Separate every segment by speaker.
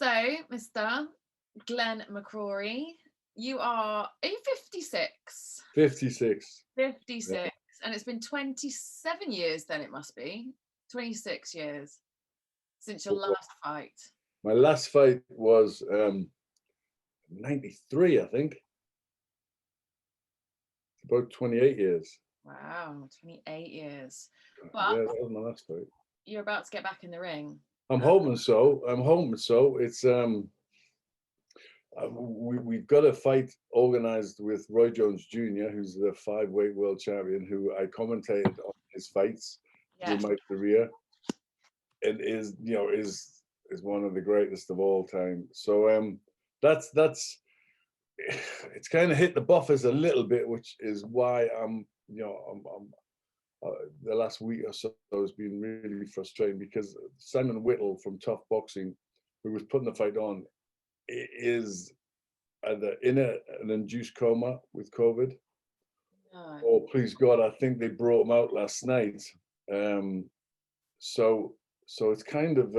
Speaker 1: So, Mr. Glenn McCrory, are you 56?
Speaker 2: 56.
Speaker 1: 56.
Speaker 2: Yeah.
Speaker 1: And it's been 27 years then, it must be. 26 years since your last fight.
Speaker 2: My last fight was 93, I think. It's about 28 years.
Speaker 1: Wow, 28 years.
Speaker 2: Yeah,
Speaker 1: But
Speaker 2: that was my last fight.
Speaker 1: you're about to get back in the ring.
Speaker 2: I'm hoping so. It's we've got a fight organized with Roy Jones Jr., who's the 5-weight world champion, who I commentated on his fights through my career, and is one of the greatest of all time. So that's it's kind of hit the buffers a little bit, which is why I'm the last week or so has been really frustrating, because Simon Whittle from Tough Boxing, who was putting the fight on, is either in an induced coma with COVID.
Speaker 1: No.
Speaker 2: Oh, please God, I think they brought him out last night. So it's kind of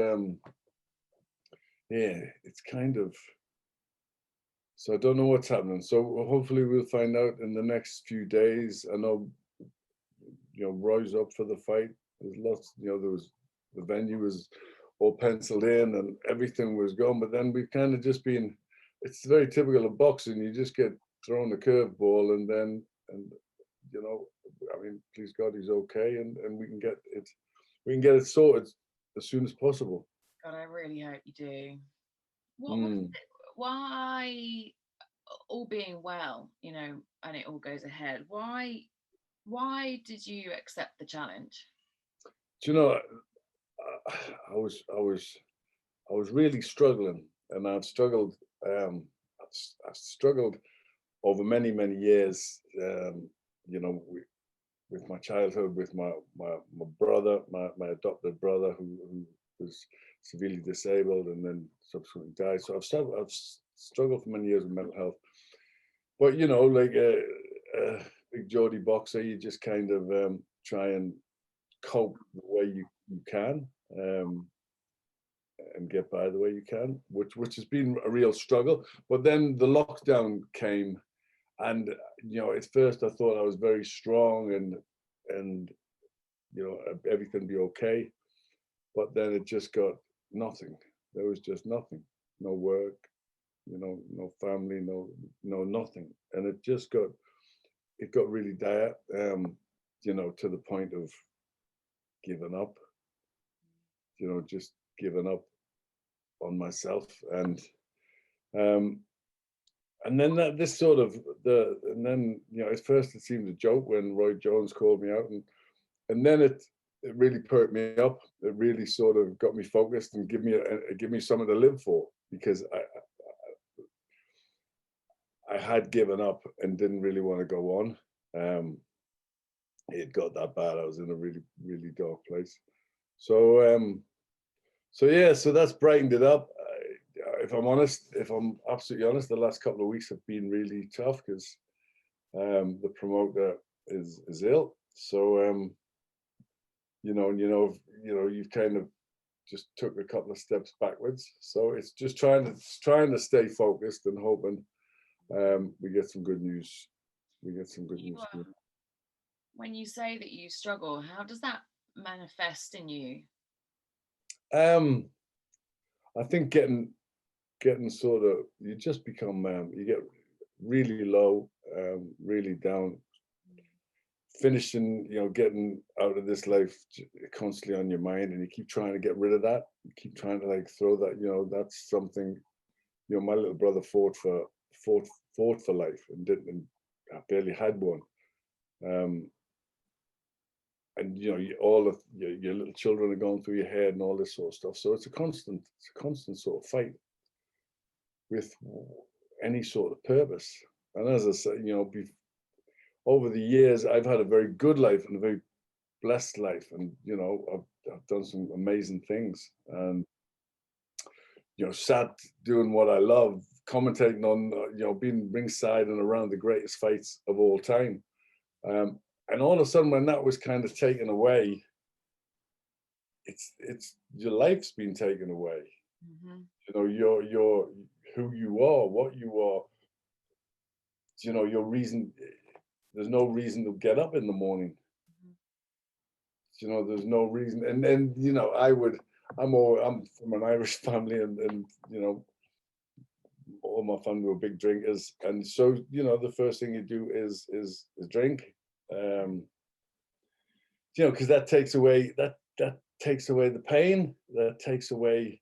Speaker 2: so I don't know what's happening. So hopefully we'll find out in the next few days. I know, Roy's up for the fight. There's lots, the venue was all penciled in and everything was going, but then we've kind of just been, it's very typical of boxing. You just get thrown a curveball and please God, he's okay. And we can get it sorted as soon as possible.
Speaker 1: God, I really hope you do. Why, all being well, and it all goes ahead, why did you accept the challenge?
Speaker 2: Do you know, I was really struggling, and I've struggled over many years, with my childhood, with my brother, my adopted brother, who was severely disabled and then subsequently died. So I've struggled for many years with mental health. But like a big Geordie boxer, you just kind of try and cope the way you can, and get by the way you can, which has been a real struggle. But then the lockdown came, and at first I thought I was very strong and everything be okay. But then it just got nothing. There was just nothing. No work, no family, no nothing. And it got really dire, to the point of giving up, just giving up on myself. And then at first it seemed a joke when Roy Jones called me out, and then it really perked me up. It really sort of got me focused and give me something to live for, because I had given up and didn't really want to go on. It got that bad. I was in a really, really dark place. So that's brightened it up. If I'm absolutely honest, the last couple of weeks have been really tough, because the promoter is ill. So you've kind of just took a couple of steps backwards. So it's just trying to stay focused and hoping we get some good news.
Speaker 1: When you say that you struggle, how does that manifest in you?
Speaker 2: I think getting sort of, you just become, you get really low, really down, finishing, getting out of this life constantly on your mind, and you keep trying to get rid of that. You keep trying to throw that, that's something, my little brother fought for life and didn't, I barely had one. And all of your little children are going through your head and all this sort of stuff. So it's a constant sort of fight with any sort of purpose. And as I said, over the years, I've had a very good life and a very blessed life, and I've done some amazing things, and sat doing what I love, commentating on, being ringside and around the greatest fights of all time. And all of a sudden, when that was kind of taken away, it's your life's been taken away.
Speaker 1: Mm-hmm.
Speaker 2: You know, you're who you are, what you are. You know, your reason. There's no reason to get up in the morning.
Speaker 1: Mm-hmm.
Speaker 2: You know, there's no reason. And you know, I'm from an Irish family, and you know, all my family were big drinkers, and so you know, the first thing you do is drink. Um, you know, because that takes away that takes away the pain, that takes away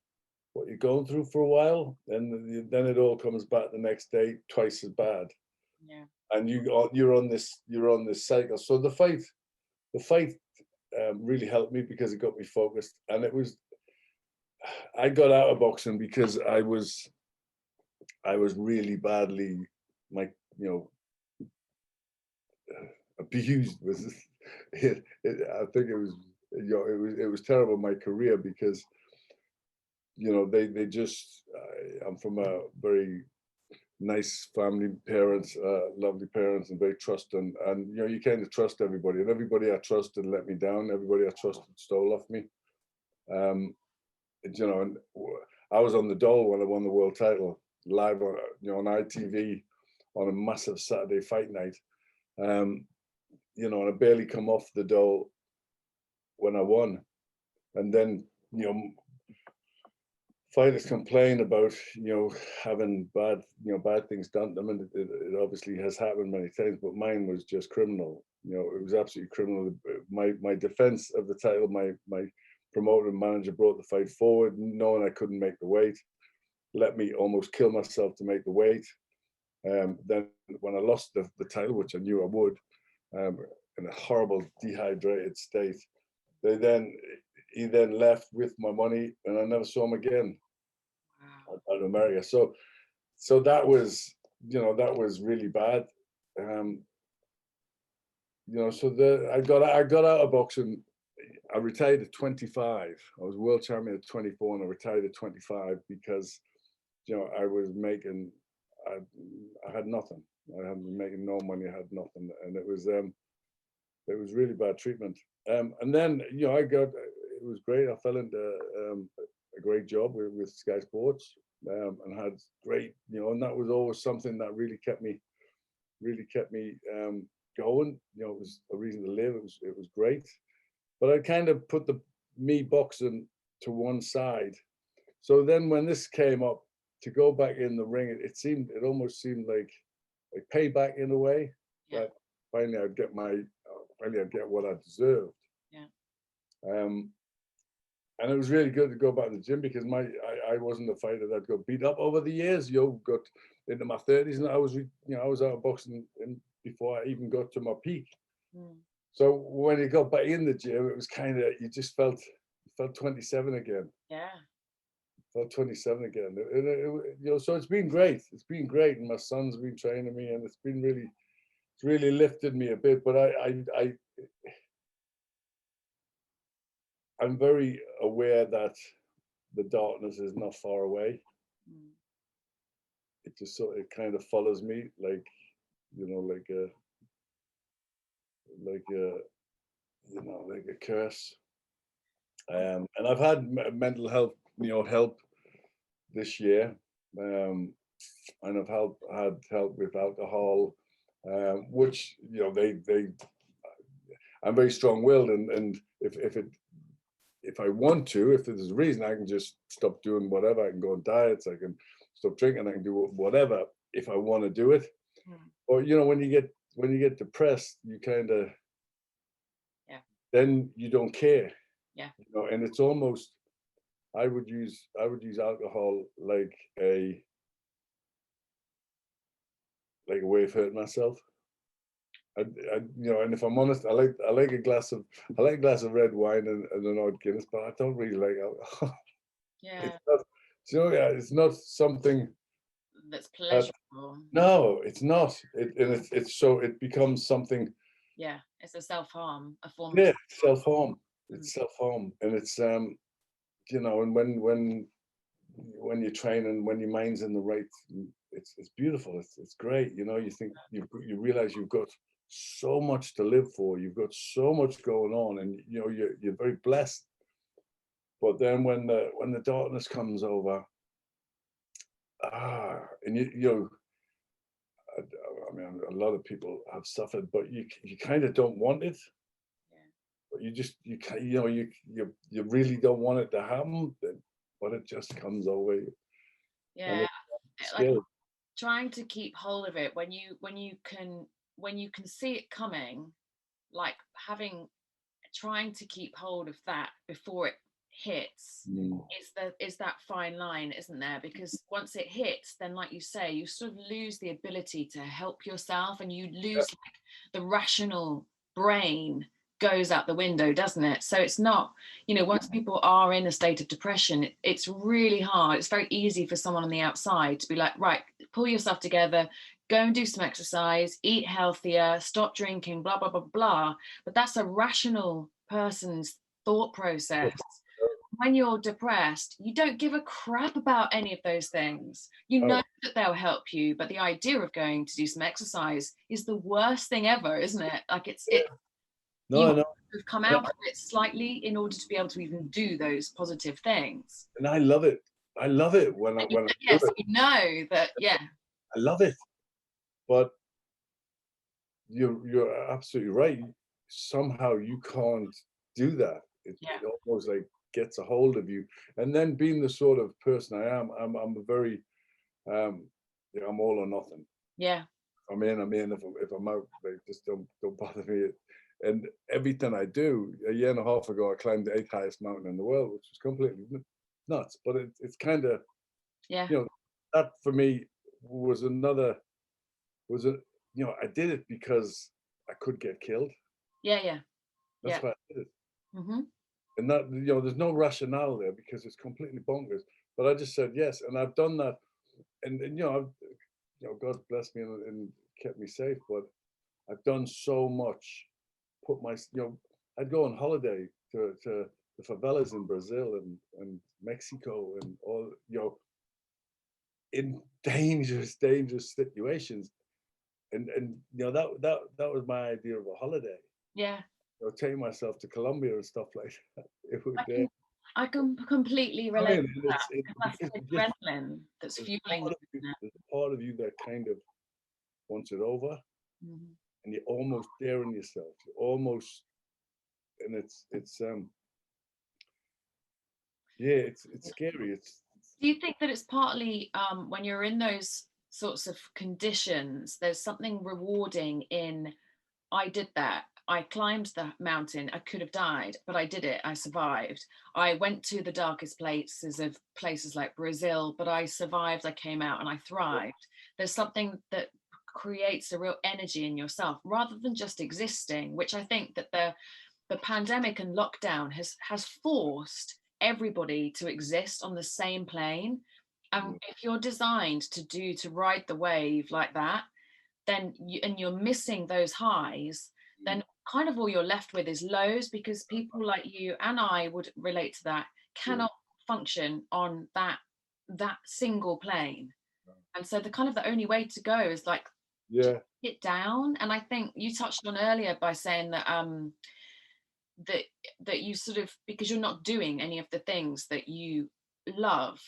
Speaker 2: what you're going through for a while, and then it all comes back the next day twice as bad,
Speaker 1: Yeah.
Speaker 2: and you're on this cycle. So the fight really helped me because it got me focused, and I got out of boxing because I was really badly, my you know abused was I think it was, you know, it was terrible, my career, because you know they just I'm from a very nice family, parents, lovely parents, and very trusting, and you know, you kind of trust everybody, and everybody I trusted let me down, everybody I trusted stole off me. um you know, and I was on the dole when I won the world title, live on, you know, on ITV, on a massive Saturday fight night. um you know, and I barely come off the dole when I won. And then, you know, fighters complain about, you know, having bad things done to them, and it obviously has happened many times. But mine was just criminal. You know, it was absolutely criminal. My defense of the title, my promoter and manager brought the fight forward, knowing I couldn't make the weight, let me almost kill myself to make the weight. Then when I lost the title, which I knew I would, in a horrible dehydrated state, they then he then left with my money, and I never saw him again
Speaker 1: Wow.
Speaker 2: out of America. So that was, you know, that was really bad. Um, you know, so I got out of boxing. I retired at 25. I was world champion at 24, and I retired at 25 because, you know, I, I had nothing. I hadn't been making no money. I had nothing, and it was really bad treatment. And then, you know, it was great. I fell into a great job with Sky Sports, and had great, you know, and that was always something that really kept me going. You know, it was a reason to live. It was great. But I kind of put the me boxing to one side. So then when this came up to go back in the ring, it almost seemed like payback in a way,
Speaker 1: Yeah.
Speaker 2: that finally I'd get what I deserved.
Speaker 1: Yeah.
Speaker 2: Um, and it was really good to go back to the gym, because I wasn't a fighter that got beat up over the years. You know, got into my 30s, and I was out of boxing before I even got to my peak.
Speaker 1: Mm.
Speaker 2: So when you got back in the gym, it was kind of, you felt 27 again.
Speaker 1: Yeah.
Speaker 2: Felt 27 again. You know, so it's been great. It's been great, and my son's been training me, and it's really lifted me a bit. But I'm very aware that the darkness is not far away.
Speaker 1: Mm.
Speaker 2: It kind of follows me, like, you know, like a like a curse. And I've had mental health, you know, help this year, um, and had help with alcohol, which, you know, they I'm very strong-willed, and if I want to, if there's a reason, I can just stop doing whatever. I can go on diets, I can stop drinking, I can do whatever if I want to do it.
Speaker 1: Mm.
Speaker 2: Or, you know, when you get depressed, you kind of,
Speaker 1: Yeah.
Speaker 2: then you don't care,
Speaker 1: Yeah.
Speaker 2: you know, and it's almost, I would use alcohol like a way of hurting myself. You know, and if I'm honest, I like a glass of red wine and an odd Guinness, but I don't really like alcohol.
Speaker 1: Yeah.
Speaker 2: It's not, you know, yeah, it's not something
Speaker 1: That's
Speaker 2: that,
Speaker 1: pleasurable.
Speaker 2: no, it's not. It's so it becomes something.
Speaker 1: Yeah. It's a self-harm, a form of
Speaker 2: Yeah, self
Speaker 1: self-harm.
Speaker 2: harm.
Speaker 1: Mm.
Speaker 2: It's self harm, and it's you know, and when you train and when your mind's in the right, it's beautiful. It's great. You know, you think you realize you've got so much to live for. You've got so much going on, and you know, you're very blessed. But then when the darkness comes over, and you know, I mean, a lot of people have suffered, but you kind of don't want it. But you really don't want it to happen, but it just comes over you. And
Speaker 1: Yeah,
Speaker 2: it's
Speaker 1: like
Speaker 2: scary.
Speaker 1: trying to keep hold of it when you can see it coming, like trying to keep hold of that before it hits
Speaker 2: Mm.
Speaker 1: is that fine line, isn't there? Because once it hits, then like you say, you sort of lose the ability to help yourself, and you lose like the rational brain goes out the window, doesn't it? So it's not, once people are in a state of depression, it's really hard. It's very easy for someone on the outside to be like, right, pull yourself together, go and do some exercise, eat healthier, stop drinking, blah blah blah blah. But that's a rational person's thought process. When you're depressed, you don't give a crap about any of those things. You know that they'll help you, but the idea of going to do some exercise is the worst thing ever, isn't it? Like
Speaker 2: No,
Speaker 1: you
Speaker 2: I know.
Speaker 1: have come out of it slightly in order to be able to even do those positive things.
Speaker 2: And I love it. I love it when I do
Speaker 1: Yes,
Speaker 2: it.
Speaker 1: you know that. Yeah,
Speaker 2: I love it. But you're absolutely right. Somehow you can't do that. It almost like gets a hold of you. And then being the sort of person I am, I'm a very I'm all or nothing.
Speaker 1: yeah,
Speaker 2: I'm in. If I'm out, like, just don't bother me. And everything I do, a year and a half ago, I climbed the 8th highest mountain in the world, which was completely nuts. But it's kind of,
Speaker 1: yeah,
Speaker 2: that for me was I did it because I could get killed.
Speaker 1: yeah.
Speaker 2: That's why I did it.
Speaker 1: Mm-hmm.
Speaker 2: And that, there's no rationale there because it's completely bonkers. But I just said yes, and I've done that, and God bless me and kept me safe. But I've done so much. I'd go on holiday to the favelas in Brazil and Mexico and all, in dangerous situations, and that was my idea of a holiday.
Speaker 1: Yeah.
Speaker 2: Taking myself to Colombia and stuff like that. It would.
Speaker 1: I can completely relate to that, because that's the
Speaker 2: Because
Speaker 1: adrenaline that's fueling you.
Speaker 2: there's a part of you that kind of wants it over,
Speaker 1: Mm-hmm.
Speaker 2: and you're almost daring yourself. You're almost, and it's scary.
Speaker 1: Do you think that it's partly when you're in those sorts of conditions, there's something rewarding in, I did that. I climbed the mountain. I could have died, but I did it. I survived. I went to the darkest places like Brazil, but I survived. I came out and I thrived. There's something that creates a real energy in yourself rather than just existing, which I think that the pandemic and lockdown has forced everybody to exist on the same plane. And if you're designed to ride the wave like that, then you're missing those highs, then kind of all you're left with is lows, because people like you and I would relate to that, cannot function on that single plane. And so the only way to go is like hit down. And I think you touched on earlier by saying that that you sort of, because you're not doing any of the things that you love,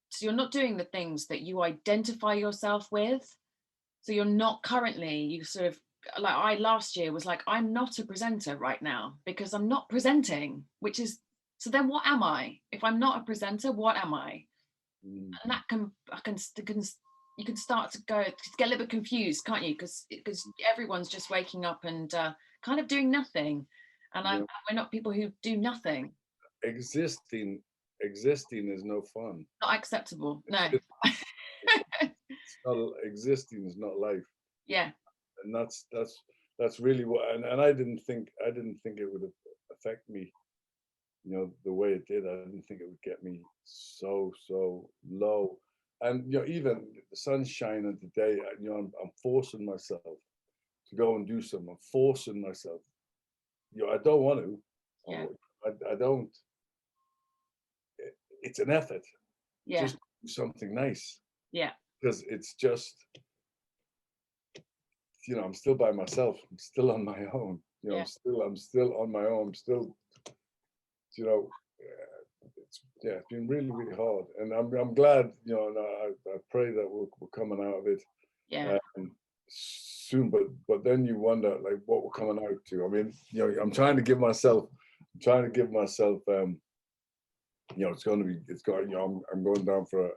Speaker 1: so you're not doing the things that you identify yourself with. So you're not currently, you sort of, like I last year was like, I'm not a presenter right now because I'm not presenting, which is, so then what am I? If I'm not a presenter, what am I? And that you can start to get a little bit confused, can't you? Because everyone's just waking up and kind of doing nothing. And we're not people who do nothing.
Speaker 2: Existing is no fun.
Speaker 1: Not acceptable. No.
Speaker 2: It's not, existing is not life.
Speaker 1: Yeah.
Speaker 2: And that's really what. And I didn't think it would affect me, the way it did. I didn't think it would get me so low. And even the sun's shining today. I'm forcing myself to go and do something. I'm forcing myself. I don't want to.
Speaker 1: Yeah.
Speaker 2: I don't. It's an effort.
Speaker 1: Yeah.
Speaker 2: Just do something nice.
Speaker 1: Yeah.
Speaker 2: Because it's just, I'm still by myself. I'm still on my own. I'm still on my own. I'm still, it's been really, really hard, and I'm glad, you know, and I pray that we're coming out of it
Speaker 1: Yeah.
Speaker 2: soon. But then you wonder, like, what we're coming out to. I mean, you know, I'm trying to give myself, you know, you know, I'm going down for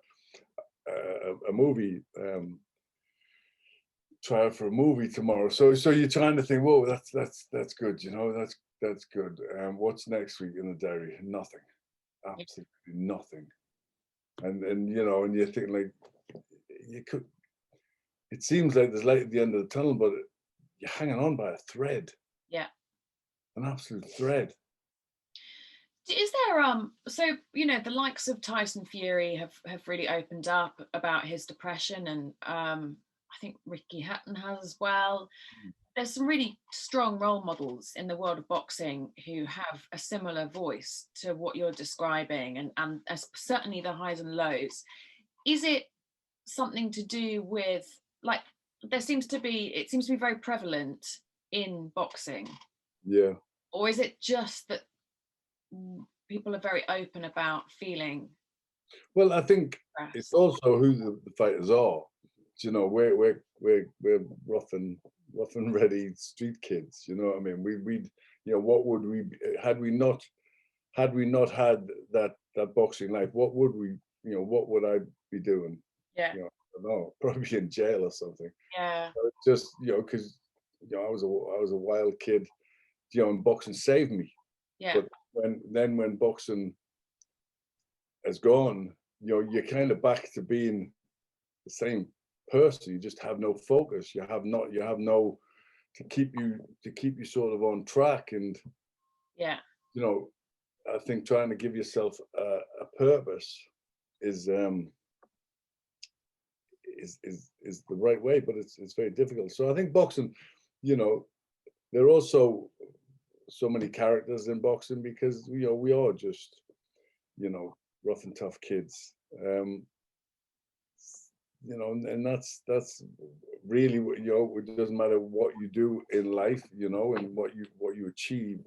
Speaker 2: a movie trial for a movie tomorrow. So you're trying to think, whoa, that's good, you know, that's good. What's next week in the diary? Nothing, absolutely nothing. And you know, and you're thinking, like, you could. It seems like there's light at the end of the tunnel, but you're hanging on by a thread.
Speaker 1: Yeah.
Speaker 2: An absolute thread.
Speaker 1: Is there so, you know, the likes of Tyson Fury have really opened up about his depression, and I think Ricky Hatton has as well. There's some really strong role models in the world of boxing who have a similar voice to what you're describing, and certainly the highs and lows. Is it something to do with, like, it seems to be very prevalent in boxing?
Speaker 2: Yeah.
Speaker 1: Or is it just that people are very open about feeling?
Speaker 2: Well, I think
Speaker 1: Depressed?
Speaker 2: it's also who the fighters are. You know, we're rough and ready street kids. You know what I mean? We you know, what would we, had we not had that boxing life? What would we, you know, what would I be doing?
Speaker 1: Yeah.
Speaker 2: You know, I don't know, probably in jail or something.
Speaker 1: Yeah.
Speaker 2: But it's just, you know, because, you know, I was a wild kid. You know, and boxing saved me.
Speaker 1: Yeah.
Speaker 2: But when boxing has gone, you know, you're kind of back to being the same person. You just have no focus. You have no to keep you sort of on track. And
Speaker 1: Yeah.
Speaker 2: you know, I think trying to give yourself a purpose is the right way, but it's very difficult. So I think boxing, you know, there are also so many characters in boxing because, you know, we are just, you know, rough and tough kids. You know, and that's really what, you know, it doesn't matter what you do in life, you know, and what you achieve,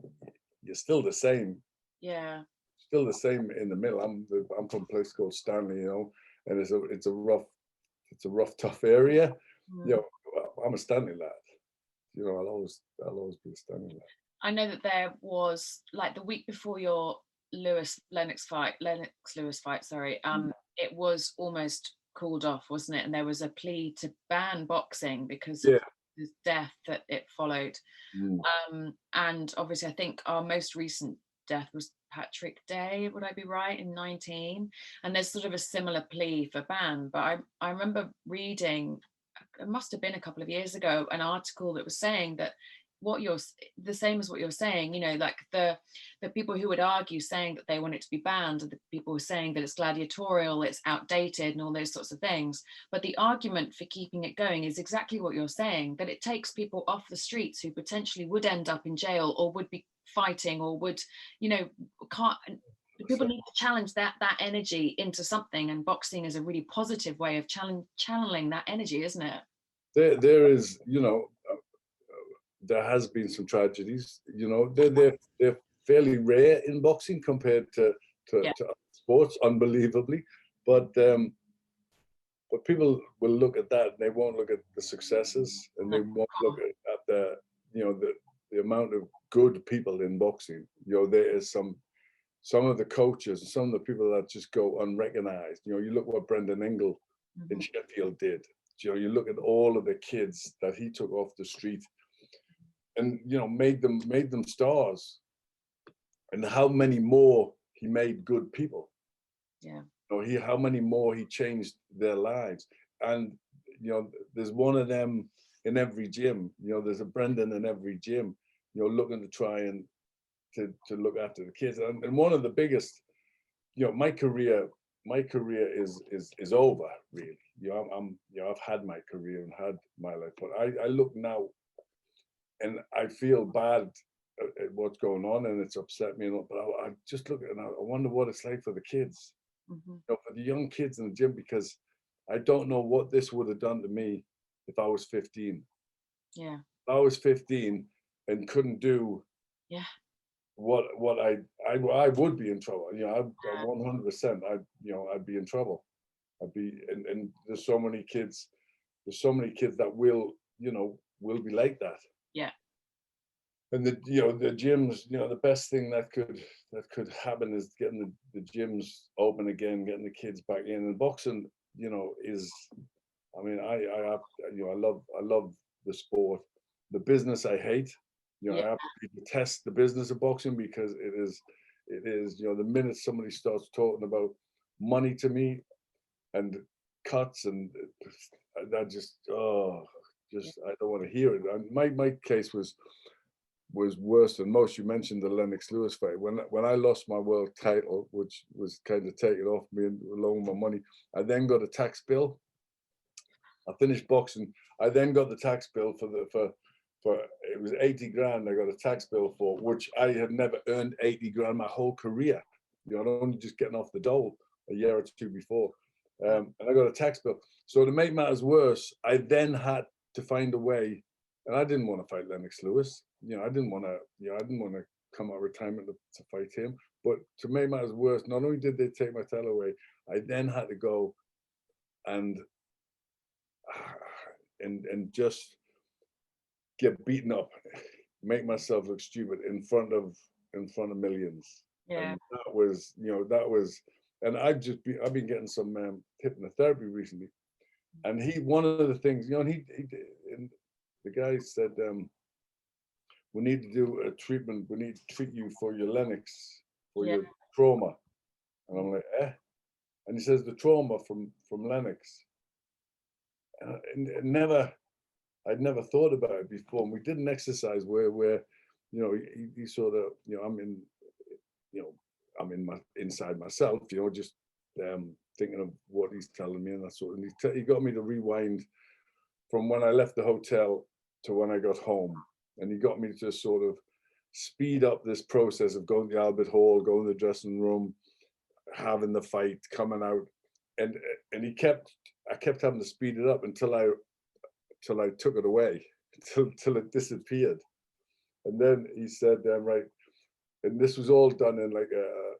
Speaker 2: you're still the same.
Speaker 1: Yeah.
Speaker 2: Still the same in the middle. I'm from a place called Stanley, you know, and it's a rough, tough area. You know, I'm a Stanley lad. You know, I'll always be a Stanley lad.
Speaker 1: I know that there was, like, the week before your Lennox Lewis fight, sorry, it was almost called off, wasn't it? And there was a plea to ban boxing because of the death that it followed. And obviously, I think our most recent death was Patrick Day, would I be right, in 19? And there's sort of a similar plea for ban. But I remember reading, it must have been a couple of years ago, an article that was saying that the same as what you're saying, you know, like the people who would argue saying that they want it to be banned, and the people who are saying that it's gladiatorial, it's outdated, and all those sorts of things. But the argument for keeping it going is exactly what you're saying, that it takes people off the streets who potentially would end up in jail or would be fighting or would, you know, can't. People need to challenge that energy into something, and boxing is a really positive way of channeling that energy, isn't it?
Speaker 2: There is, you know, there has been some tragedies. You know, they're fairly rare in boxing compared to other sports, unbelievably. But people will look at that and they won't look at the successes, and they won't look at the, you know, the amount of good people in boxing. You know, there is some of the coaches, some of the people that just go unrecognized. You know, you look what Brendan Ingle in Sheffield did. You know, you look at all of the kids that he took off the street and, you know, made them stars, and how many more he made good people.
Speaker 1: Yeah.
Speaker 2: You know, how many more he changed their lives. And, you know, there's one of them in every gym. You know, there's a Brendan in every gym, you know, looking to try and to look after the kids. And one of the biggest, you know, my career is over, really. You know, you know, I've had my career and had my life, but I look now and I feel bad at what's going on, and it's upset me. But I just look at it and I wonder what it's like for the kids, you know, for the young kids in the gym, because I don't know what this would have done to me if I was 15.
Speaker 1: Yeah.
Speaker 2: If I was 15 and couldn't do what I would be in trouble. You know, I 100%. I'd be in trouble. I'd be, and there's so many kids. There's so many kids that will be like that.
Speaker 1: Yeah.
Speaker 2: And the gyms, the best thing that could happen is getting the gyms open again, getting the kids back in. And boxing, is, I mean, I love the sport. The business I hate. I absolutely detest the business of boxing because it is, the minute somebody starts talking about money to me and cuts and that just I don't want to hear it. And my case was worse than most. You mentioned the Lennox Lewis fight. When I lost my world title, which was kind of taken off me and along with my money, I then got a tax bill. I finished boxing. I then got the tax bill for it was 80 grand. I got a tax bill for, which I had never earned 80 grand my whole career. I'm only just getting off the dole a year or two before. And I got a tax bill. So to make matters worse, I then had to find a way, and I didn't want to fight Lennox Lewis. I didn't want to come out of retirement to fight him. But to make matters worse, not only did they take my title away, I then had to go and just get beaten up, make myself look stupid in front of millions.
Speaker 1: Yeah.
Speaker 2: And that was, and I've been getting some hypnotherapy recently, and one of the things, and the guy said, we need to do a treatment. We need to treat you for your Lennox, for your trauma. And I'm like, eh? And he says the trauma from Lennox. And I'd never thought about it before. And we did an exercise where he sort of, I'm inside myself, just thinking of what he's telling me and that sort of. And he got me to rewind from when I left the hotel to when I got home, and he got me to sort of speed up this process of going to Albert Hall, going to the dressing room, having the fight, coming out, and I kept having to speed it up until I took it away, till it disappeared. And then he said, right, and this was all done in like a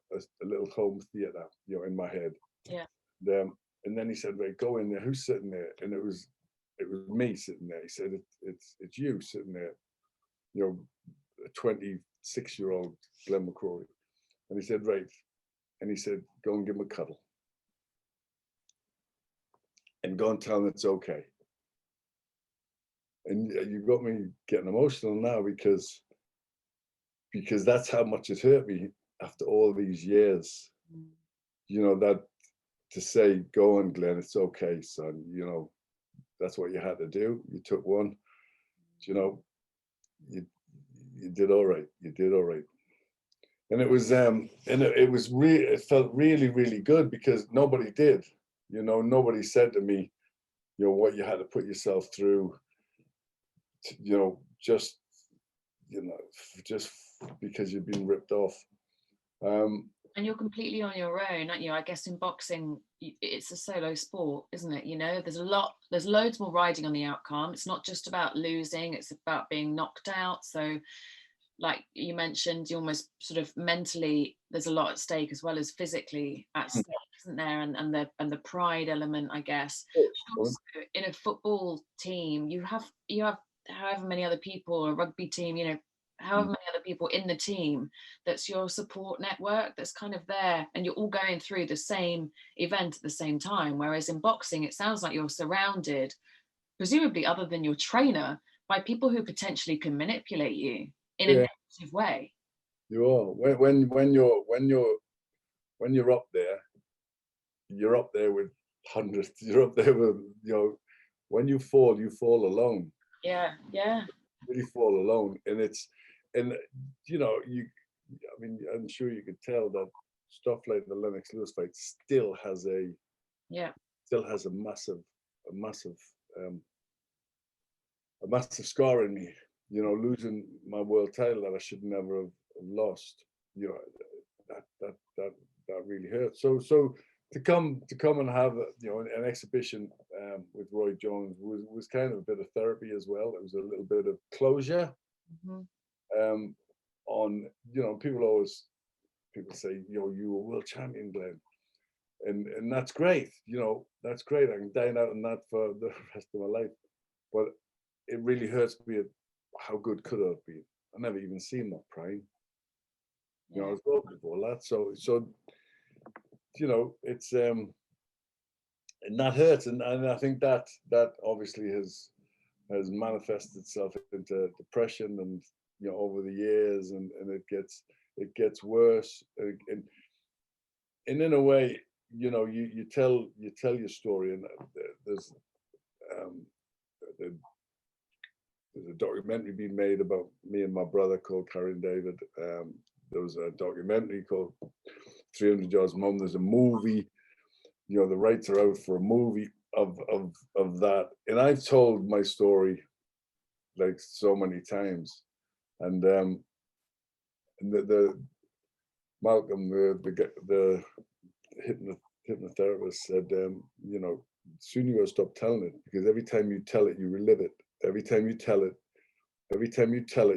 Speaker 2: little home theater, in my head.
Speaker 1: Yeah.
Speaker 2: And then he said, right, go in there. Who's sitting there? And it was me sitting there. He said, it's you sitting there, a 26-year-old Glenn McCrory. And he said, right. And he said, go and give him a cuddle. And go and tell him it's okay. And you got me getting emotional now because that's how much it hurt me after all these years. That to say, go on, Glenn, it's okay, son. That's what you had to do. You took one. You did all right. You did all right. And it was it felt really, really good because nobody did. Nobody said to me, what you had to put yourself through. Just because you've been ripped off.
Speaker 1: And you're completely on your own, aren't you? I guess in boxing, it's a solo sport, isn't it? There's loads more riding on the outcome. It's not just about losing, it's about being knocked out. So like you mentioned, you almost sort of mentally, there's a lot at stake as well as physically at stake, isn't there? And the pride element, I guess. Also, in a football team, you have however many other people, a rugby team, however many other people in the team, that's your support network that's kind of there, and you're all going through the same event at the same time. Whereas in boxing, it sounds like you're surrounded, presumably other than your trainer, by people who potentially can manipulate you in a negative way.
Speaker 2: You are. When you're up there, you're up there with hundreds. You're up there with, when you fall alone.
Speaker 1: Yeah.
Speaker 2: Really fall alone. And I'm sure you could tell that stuff like the Lennox Lewis fight still has a massive scar in me. Losing my world title that I should never have lost. That really hurt. So to come and have an exhibition with Roy Jones was kind of a bit of therapy as well. It was a little bit of closure on you know, people say, you know, you were world champion, Glenn. And that's great, you know, that's great. I can dine out on that for the rest of my life. But it really hurts me at how good could it have been. I never even seen that prime. You know, I was broke before that. So you know, it's and that hurts. And I think that obviously has manifested itself into depression, and you know, over the years, and it gets worse. And in a way, you know, you tell your story, and there's a documentary being made about me and my brother called Karen David. There was a documentary called 300 Yards Mum. There's a movie, you know, the rights are out for a movie of that. And I've told my story like so many times. And the Malcolm, the hypnotherapist said, you know, soon you gotta stop telling it, because every time you tell it, you relive it. Every time you tell it,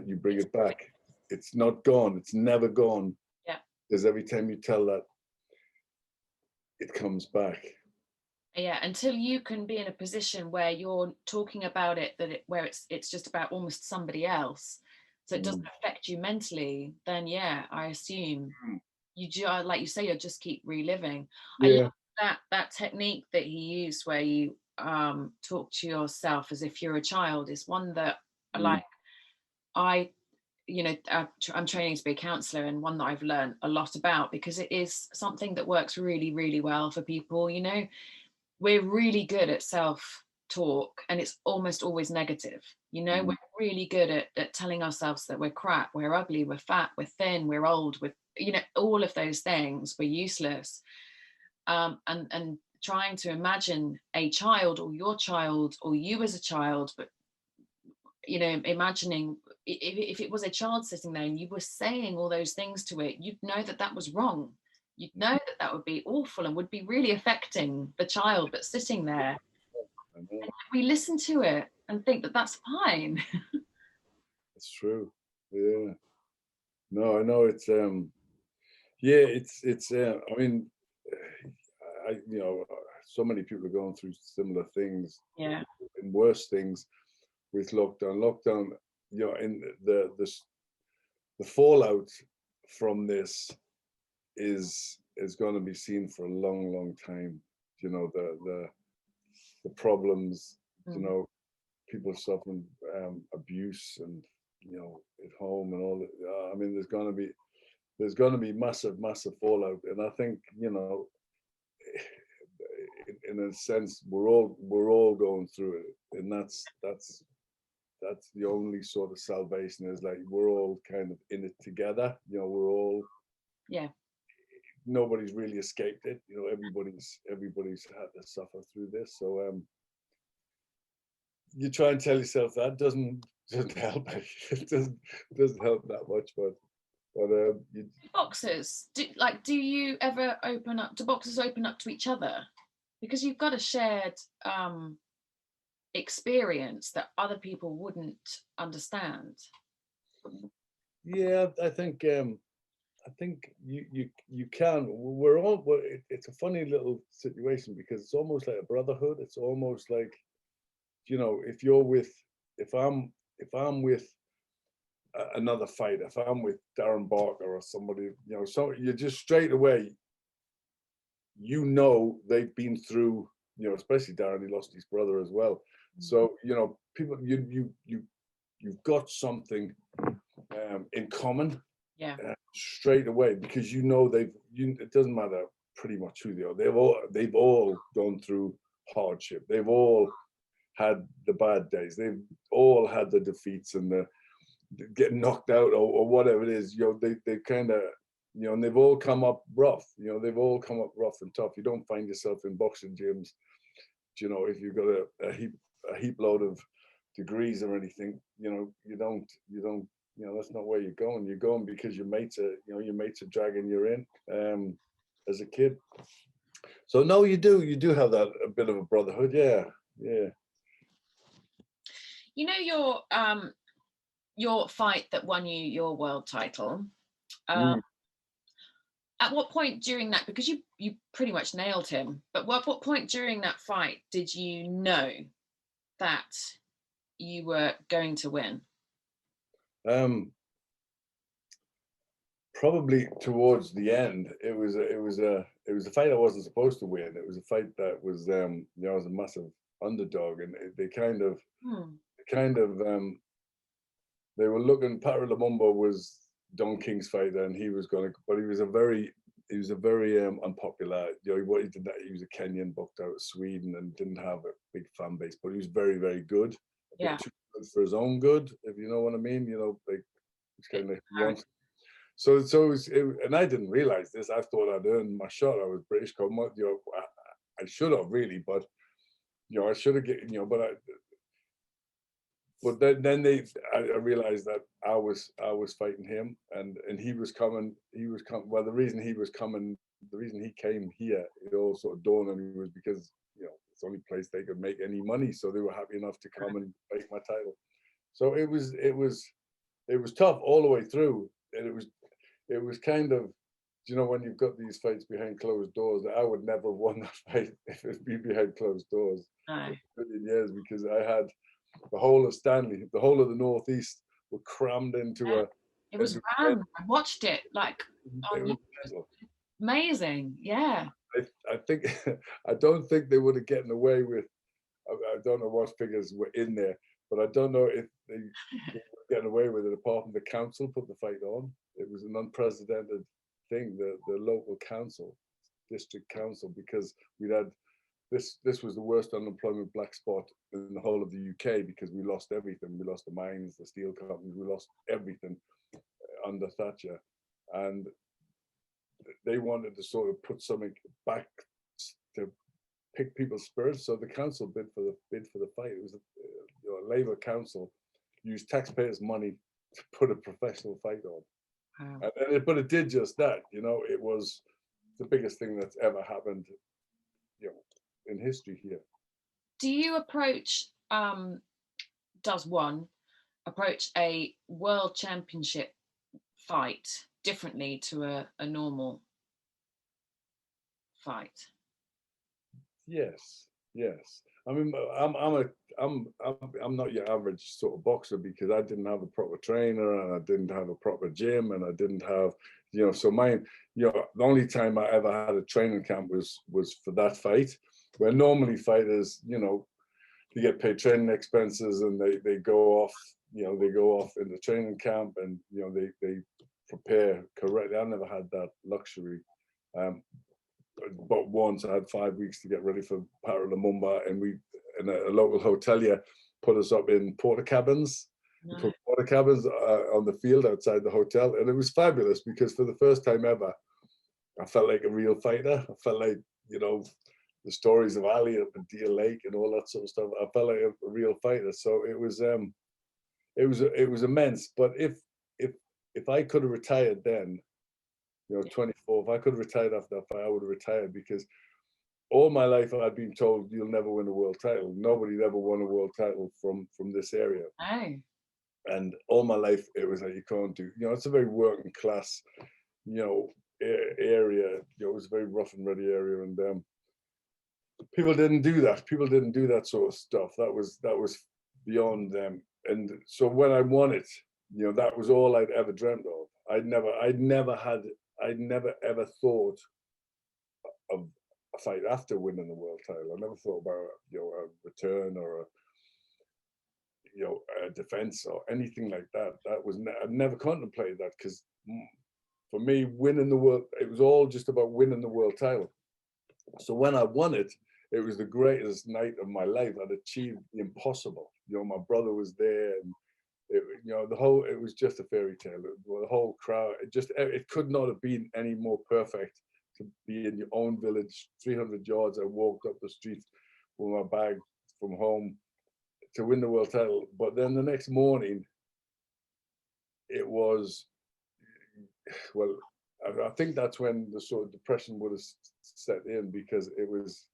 Speaker 2: you bring it back. It's not gone. It's never gone.
Speaker 1: Yeah.
Speaker 2: Because every time you tell that, it comes back.
Speaker 1: Yeah, until you can be in a position where you're talking about it, where it's just about almost somebody else, so it doesn't affect you mentally, then yeah, I assume you do, like you say, you'll just keep reliving.
Speaker 2: Yeah.
Speaker 1: I love that technique that he used, where you talk to yourself as if you're a child, is one that like I'm training to be a counselor, and one that I've learned a lot about, because it is something that works really, really well for people. You know, we're really good at self-talk, and it's almost always negative. You know, we're really good at telling ourselves that we're crap, we're ugly, we're fat, we're thin, we're old, with, you know, all of those things, we're useless. And trying to imagine a child, or your child, or you as a child, but, you know, imagining if it was a child sitting there and you were saying all those things to it, you'd know that that was wrong. You'd know that that would be awful and would be really affecting the child that's sitting there. And we listen to it and think that that's fine.
Speaker 2: It's true. Yeah. No, I know it's yeah, it's I mean, you know, so many people are going through similar things,
Speaker 1: Yeah.
Speaker 2: and worse things with lockdown, you know, and the fallout from this is going to be seen for a long time. You know, the problems, you know, people suffering abuse, and you know, at home and all that. I mean, there's going to be massive fallout, and I think, you know, in a sense, we're all going through it, and that's the only sort of salvation, is like we're all kind of in it together. You know, we're all,
Speaker 1: Yeah.
Speaker 2: Nobody's really escaped it. You know, everybody's had to suffer through this. So you try and tell yourself that doesn't help. It doesn't help that much, but
Speaker 1: Boxers, do you ever open up? Do boxers open up to each other? Because you've got a shared experience that other people wouldn't understand.
Speaker 2: yeah, I think you can. It's a funny little situation, because it's almost like a brotherhood. It's almost like, you know, if I'm with another fighter, if I'm with Darren Barker or somebody, you know, so you just straight away, you know, they've been through, you know, especially Darren, he lost his brother as well. So, you know, people, you've got something in common.
Speaker 1: Yeah.
Speaker 2: Straight away, because you know it doesn't matter pretty much who they are. They've all gone through hardship. They've all had the bad days. They've all had the defeats and the getting knocked out, or whatever it is. You know, they kind of, you know, and they've all come up rough. You know, they've all come up rough and tough. You don't find yourself in boxing gyms, you know, if you've got a heap load of degrees or anything. You know, you don't. You know, that's not where you're going. You're going because your mates are dragging you in as a kid. So no, you do have that, a bit of a brotherhood. Yeah.
Speaker 1: You know, your fight that won you your world title, Um, At what point during that, because you pretty much nailed him, but what point during that fight did you know that you were going to win?
Speaker 2: Probably towards the end. It was a fight I wasn't supposed to win. It was a fight that was I was a massive underdog, and they kind of they were looking. Pat Lumumba was Don King's fighter, and he was going to, but he was a very unpopular. What he did, that he was a Kenyan booked out of Sweden and didn't have a big fan base, but he was very, very good. A bit too good for his own good, if you know what I mean. Like it's kind of wants. So it was, and I didn't realize this. I thought I'd earned my shot. I was British. I should have really, but I should have get. But then I realized that I was fighting him, and he was coming. Well, the reason he came here, it all sort of dawned on me, was because it's the only place they could make any money, so they were happy enough to come and fight my title. So it was tough all the way through, and it was kind of, when you've got these fights behind closed doors, I would never have won that fight if it'd been behind closed doors for a million years, because I had the whole of Stanley, the whole of the Northeast were crammed into
Speaker 1: It was rammed. I watched it like on YouTube. Amazing, yeah.
Speaker 2: I think I don't think they would have gotten away with. I don't know what figures were in there, but I don't know if they were getting away with it apart from the council put the fight on. It was an unprecedented thing. The local council, district council, because we'd had. This was the worst unemployment black spot in the whole of the UK, because we lost everything. We lost the mines, the steel companies, we lost everything under Thatcher, and they wanted to sort of put something back to pick people's spirits. So the council bid for the fight. It was a Labour council used taxpayers' money to put a professional fight on, but it did just that. It was the biggest thing that's ever happened. In history here.
Speaker 1: Do you does one approach a world championship fight differently to a normal fight?
Speaker 2: Yes. I mean, I'm not your average sort of boxer, because I didn't have a proper trainer, and I didn't have a proper gym, and I didn't have, so mine, the only time I ever had a training camp was for that fight, where normally fighters, they get paid training expenses, and they go off, they go off in the training camp, and they prepare correctly. I never had that luxury. But once I had 5 weeks to get ready for Para Lumumba, and a local hotelier put us up in porta cabins. Nice. Put porta cabins on the field outside the hotel, and it was fabulous, because for the first time ever, I felt like a real fighter. I felt like, the stories of Ali up in Deer Lake and all that sort of stuff. I felt like a real fighter. So it was immense. But if I could have retired then, 24, if I could have retired after that fight, I would have retired, because all my life I'd been told you'll never win a world title. Nobody'd ever won a world title from this area.
Speaker 1: Oh.
Speaker 2: And all my life it was like, you can't do. It's a very working class, area. It was a very rough and ready area, and people didn't do that. People didn't do that sort of stuff. That was beyond them. And so when I won it, that was all I'd ever dreamt of. I'd never ever thought of a fight after winning the world title. I never thought about a return or a defense or anything like that. I'd never contemplated that, because for me, winning the world, it was all just about winning the world title. So when I won it, it was the greatest night of my life. I'd achieved the impossible. My brother was there, and it was just a fairy tale. The whole crowd, it could not have been any more perfect to be in your own village, 300 yards. I walked up the street with my bag from home to win the world title. But then the next morning, it was, well, I think that's when the sort of depression would have set in, because it was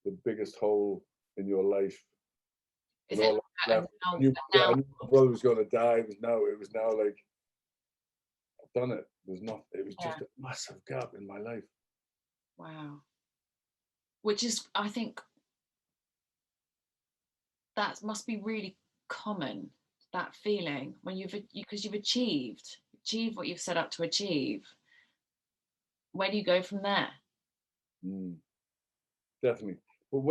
Speaker 2: the biggest hole in your life.
Speaker 1: Is it?
Speaker 2: I knew my brother was going to die. It was now like, done it. There's not. It was just
Speaker 1: Yeah.
Speaker 2: a massive gap in my life.
Speaker 1: Wow. Which is, I think, that must be really common, that feeling when because you've achieved what you've set out to achieve. Where do you go from there?
Speaker 2: Definitely. But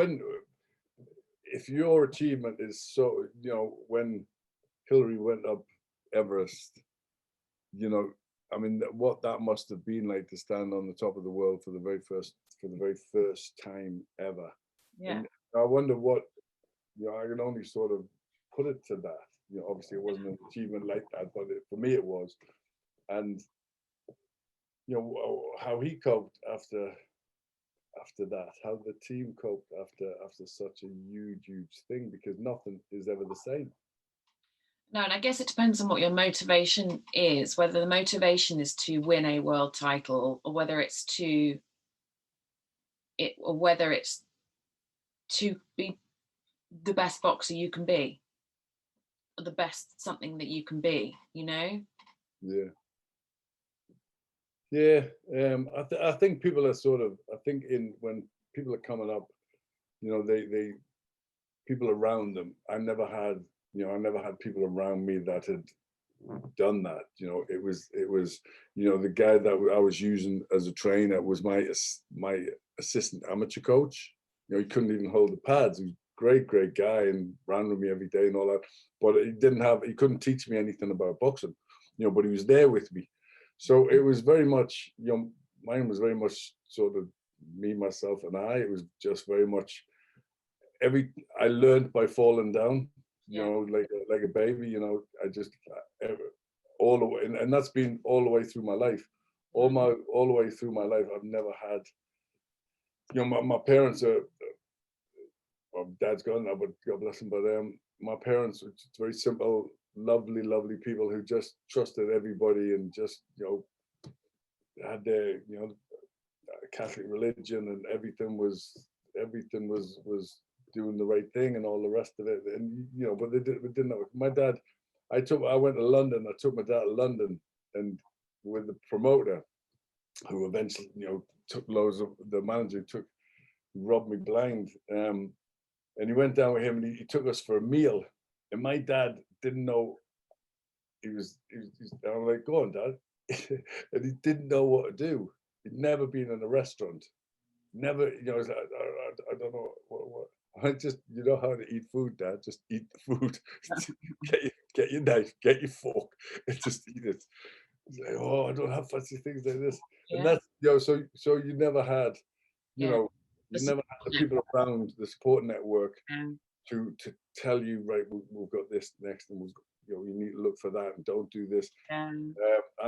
Speaker 2: if your achievement is so, when Hillary went up Everest, I mean, what that must have been like to stand on the top of the world for the very first time ever.
Speaker 1: Yeah.
Speaker 2: And I wonder what, I can only sort of put it to that. Obviously it wasn't an achievement like that, but for me it was. And how he coped after that, how the team coped after such a huge thing, because nothing is ever the same.
Speaker 1: No, and I guess it depends on what your motivation is, whether the motivation is to win a world title, or whether it's to be the best boxer you can be, or the best something that you can be,
Speaker 2: Yeah. I think people are when people are coming up, they people around them. I never had people around me that had done that. It was the guy that I was using as a trainer was my assistant amateur coach. He couldn't even hold the pads. He was a great guy and ran with me every day and all that. But he couldn't teach me anything about boxing. But he was there with me. So it was very much, mine was very much sort of me, myself, and I. It was just very much I learned by falling down, like a baby. I just all the way, and that's been all the way through my life. All the way through my life, I've never had. My parents are. Well, Dad's gone now, but God bless him. But my parents were just very simple, lovely people who just trusted everybody and just had their Catholic religion, and everything was doing the right thing and all the rest of it. And but they didn't know. My dad, I went to London. I took my dad to London, and with the promoter, who eventually took loads of the manager robbed me blind. And he went down with him, and he took us for a meal. And my dad didn't know. I'm like, go on, Dad. And he didn't know what to do. He'd never been in a restaurant. Never, I don't know what. I just, how to eat food, Dad. Just eat the food. get your knife, get your fork, and just eat it. He's like, oh, I don't have fancy things like this. Yeah. And that's, so you never had, you never had the people around the support network to tell you, right, we've got this next, and you need to look for that, and don't do this. I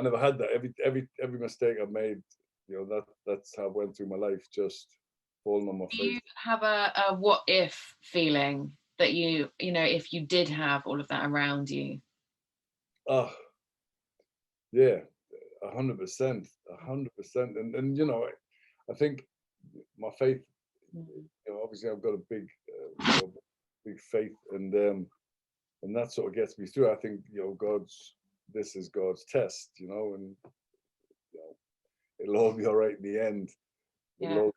Speaker 2: never had that. Every mistake I've made, that's how I went through my life, just falling on my face.
Speaker 1: Do you have a what if feeling that if you did have all of that around you?
Speaker 2: Oh, yeah, 100%, 100%. And I think my faith, obviously I've got a big faith, and that sort of gets me through. I think, this is God's test, and it'll all be all right in the end. It'll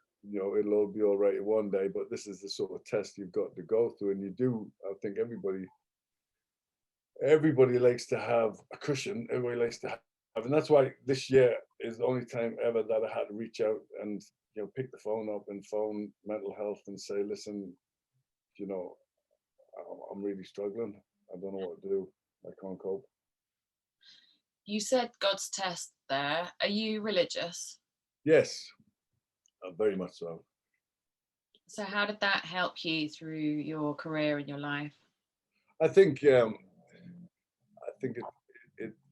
Speaker 2: all be all right one day, but this is the sort of test you've got to go through. And I think everybody likes to have a cushion. Everybody likes to have, and that's why this year is the only time ever that I had to reach out and pick the phone up and phone mental health and say, listen, I'm really struggling. I don't know what to do. I can't cope.
Speaker 1: You said God's test there. Are you religious?
Speaker 2: Yes, very much so.
Speaker 1: So how did that help you through your career and your life?
Speaker 2: I think it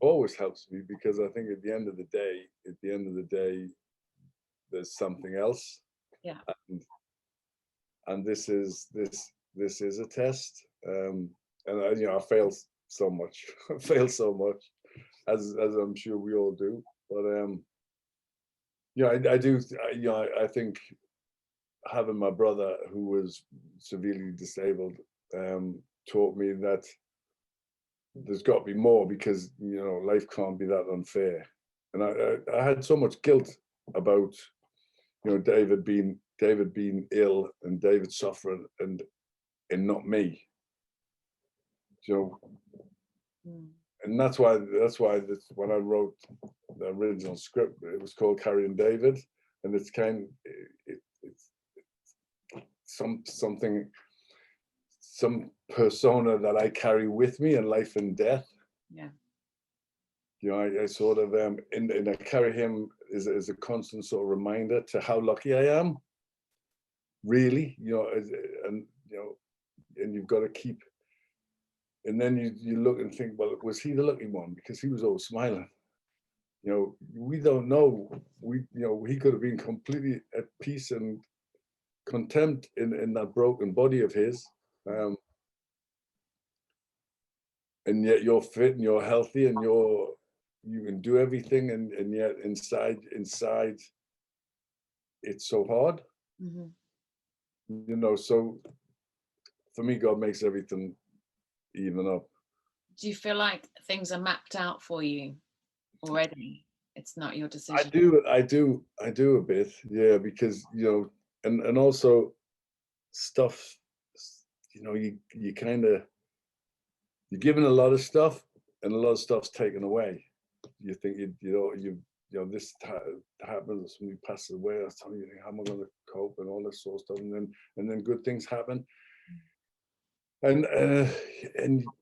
Speaker 2: always helps me, because I think at the end of the day, there's something else.
Speaker 1: Yeah.
Speaker 2: And this is a test. And I fail so much. I fail so much, as I'm sure we all do. But I do. I think having my brother, who was severely disabled, taught me that there's got to be more, because life can't be that unfair. And I had so much guilt about, you know, David being ill and David suffering and not me. You know, and that's why when I wrote the original script, it was called Carrying David, and it's it's some persona that I carry with me in life and death.
Speaker 1: Yeah.
Speaker 2: You know, I sort of and I carry him as a constant sort of reminder to how lucky I am. Really, you know, and you know, and you've got to keep. And then you look and think, well, was he the lucky one? Because he was always smiling. You know, we don't know. You know, he could have been completely at peace and contempt in that broken body of his. And yet you're fit and you're healthy and you can do everything, and yet inside it's so hard.
Speaker 1: Mm-hmm.
Speaker 2: You know, so for me, God makes everything even up.
Speaker 1: Do you feel like things are mapped out for you already? It's not your decision.
Speaker 2: I do a bit, yeah, because, you know, and also stuff, you know, you kind of, you're given a lot of stuff and a lot of stuff's taken away. You think you know this happens, somebody passes away, I tell you, how am I going to cope and all this sort of stuff, and then good things happen. And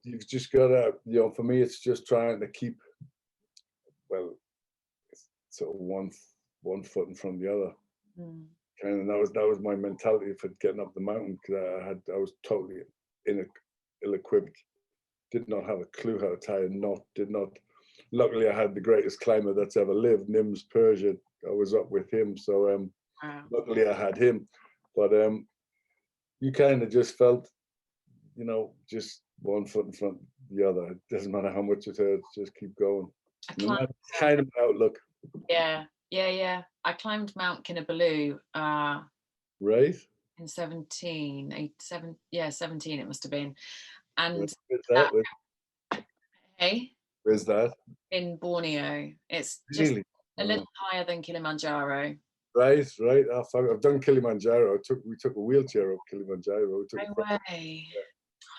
Speaker 2: you've just got to, you know, for me, it's just trying to keep, well, sort of one foot in front of the other. Kind of, that was my mentality for getting up the mountain, because I was totally ill-equipped, did not have a clue how to tie a knot, did not. Luckily, I had the greatest climber that's ever lived, Nims Persia. I was up with him, so
Speaker 1: Wow.
Speaker 2: Luckily I had him. But you kind of just felt, you know, just one foot in front of the other. It doesn't matter how much it hurts, just keep going. And that's kind of my outlook.
Speaker 1: Yeah. I climbed Mount Kinabalu
Speaker 2: Right?
Speaker 1: in 17 it must have been. And
Speaker 2: Where's that?
Speaker 1: In Borneo. It's just
Speaker 2: Really?
Speaker 1: a little higher than Kilimanjaro.
Speaker 2: Right. I've done Kilimanjaro. We took a wheelchair up Kilimanjaro.
Speaker 1: No way.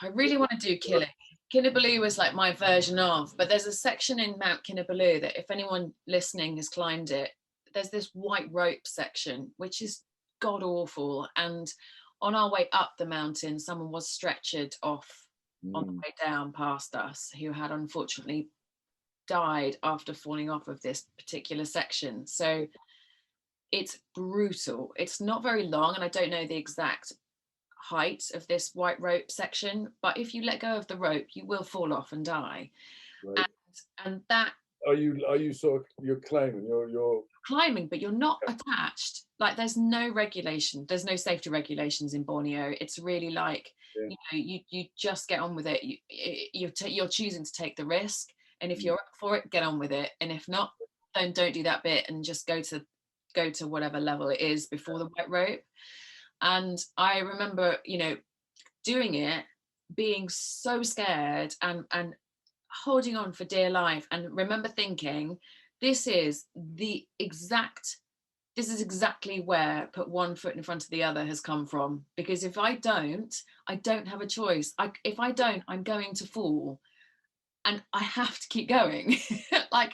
Speaker 1: I really want to do Kili. Kinabalu was like my version of, but there's a section in Mount Kinabalu that if anyone listening has climbed it, there's this white rope section, which is god awful. And on our way up the mountain, someone was stretchered off on the way down past us, who had unfortunately died after falling off of this particular section. So it's brutal. It's not very long, and I don't know the exact height of this white rope section, but if you let go of the rope, you will fall off and die. Right. And that
Speaker 2: are you sort of, you're climbing, you're
Speaker 1: climbing, but you're not attached. Like there's no regulation, there's no safety regulations in Borneo. It's really like, you know, you just get on with it. You're choosing to take the risk, and if you're up for it, get on with it, and if not, then don't do that bit and just go to whatever level it is before the white rope. And I remember, you know, doing it, being so scared and holding on for dear life, and remember thinking, this is exactly where put one foot in front of the other has come from, because if I don't have a choice. If I don't, I'm going to fall, and I have to keep going. Like,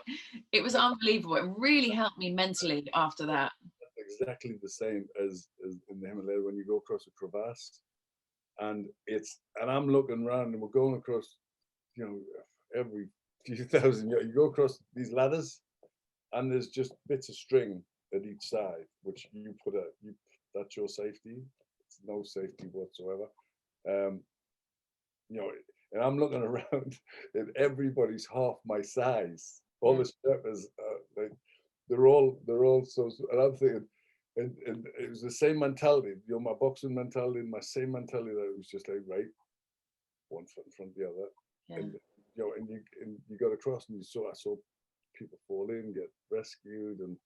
Speaker 1: it was unbelievable. It really helped me mentally after that.
Speaker 2: Exactly the same as in the Himalaya when you go across a crevasse, and I'm looking around, and we're going across, you know, every few thousand yards, you go across these ladders, and there's just bits of string at each side, which you that's your safety. It's no safety whatsoever. You know, and I'm looking around, and everybody's half my size. All the strippers, they're all so. And I'm thinking, and it was the same mentality. You know, my boxing mentality, and my same mentality, that it was just like, right, one foot in front of the other, and you know, and you got across, and I saw people fall in, get rescued, and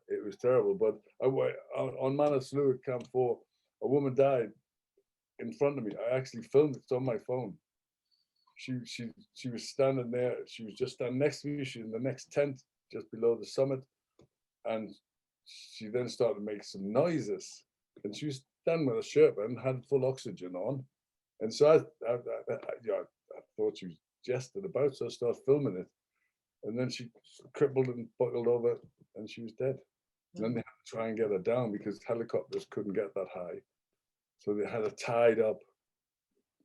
Speaker 2: it was terrible. But on Manus Lewis Camp 4, a woman died in front of me. I actually filmed it. It's on my phone. She was standing there. She was just standing next to me. She was in the next tent. just below the summit, and she then started to make some noises, and she was standing with a shirt and had full oxygen on, and so I thought she was jesting about, so I started filming it, and then she crippled and buckled over, and she was dead. And then they had to try and get her down because helicopters couldn't get that high, so they had her tied up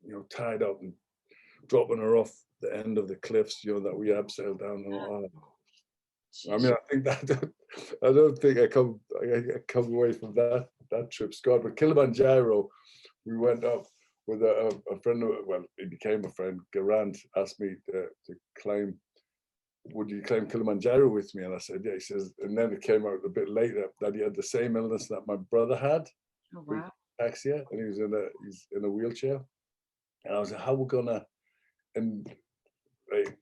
Speaker 2: and dropping her off the end of the cliffs, that we abseiled down. And I mean, I think that I don't think I come away from that trip scarred. But Kilimanjaro, we went up with a friend. Well, he became a friend. Garant asked me to climb. Would you climb Kilimanjaro with me? And I said, yeah. He says, and then it came out a bit later that he had the same illness that my brother had,
Speaker 1: Oh, wow.
Speaker 2: ataxia, and he's in a wheelchair. And I was like, how we gonna? And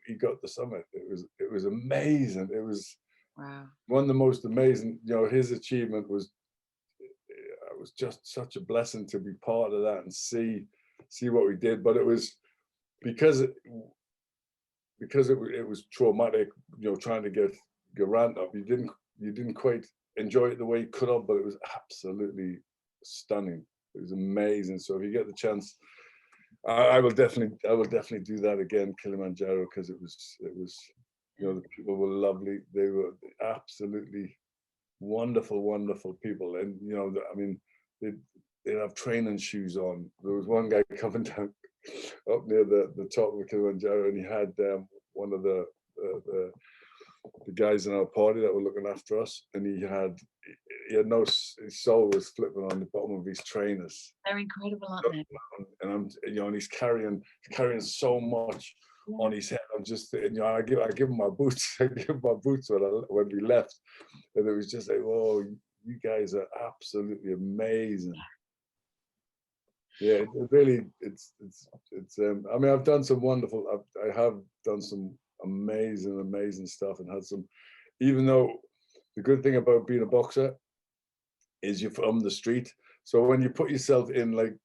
Speaker 2: he got the summit. It was amazing. It was one of the most amazing. His achievement was just such a blessing to be part of that and see what we did. But it was because it was traumatic. Trying to get Garant up, you didn't quite enjoy it the way you could have, but it was absolutely stunning. It was amazing. So if you get the chance, I will definitely do that again, Kilimanjaro, because it was the people were lovely. They were absolutely wonderful people, and I mean, they'd have training shoes on. There was one guy coming down up near the top of Kilimanjaro, and he had one of the guys in our party that were looking after us, and he had his sole was flipping on the bottom of his trainers.
Speaker 1: They're incredible, aren't they?
Speaker 2: And and he's carrying so much on his head. I'm just, I give him my boots. I give him my boots when we left, and it was just like, oh, you guys are absolutely amazing. Yeah, it really, it's. I mean, I've done some wonderful. I have done some amazing stuff, and had some. Even though the good thing about being a boxer is you're from the street, so when you put yourself in like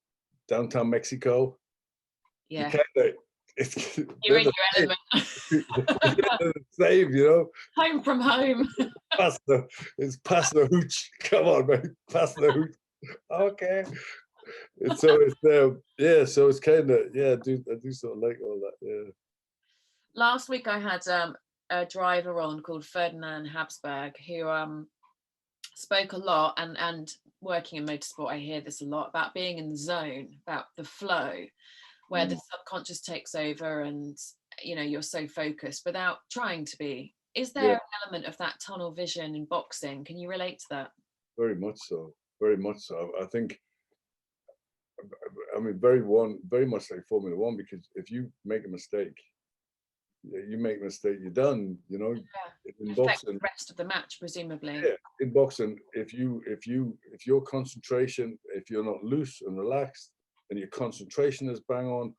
Speaker 2: downtown Mexico,
Speaker 1: yeah,
Speaker 2: you're
Speaker 1: in your element.
Speaker 2: Save,
Speaker 1: Home from home.
Speaker 2: It's pasta hooch. Come on, man, pasta hooch. Okay. So it's kind of I do sort of like all that. Yeah.
Speaker 1: Last week I had a driver on called Ferdinand Habsburg who spoke a lot, and working in motorsport, I hear this a lot about being in the zone, about the flow, where the subconscious takes over, and you're so focused without trying to be. Is there an element of that tunnel vision in boxing? Can you relate to that?
Speaker 2: Very much so. I think. I mean, very much like Formula One, because if you make a mistake, you're done. In boxing,
Speaker 1: the rest of the match, presumably.
Speaker 2: Yeah, in boxing, if your concentration, if you're not loose and relaxed, and your concentration is bang on,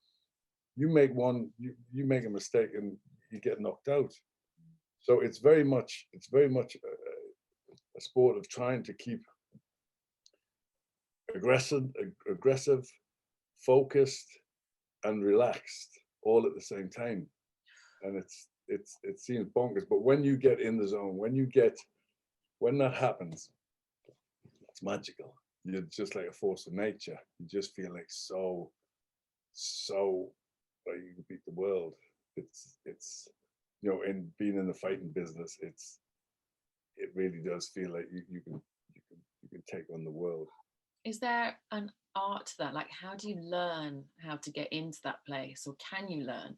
Speaker 2: you make a mistake and you get knocked out. So it's very much a sport of trying to keep aggressive, focused, and relaxed all at the same time. And it seems bonkers, but when you get in the zone, when that happens, it's magical. You're just like a force of nature. You just feel like so like you can beat the world. It's in being in the fighting business, it really does feel like you can take on the world.
Speaker 1: Is there an art to that? Like, how do you learn how to get into that place, or can you learn?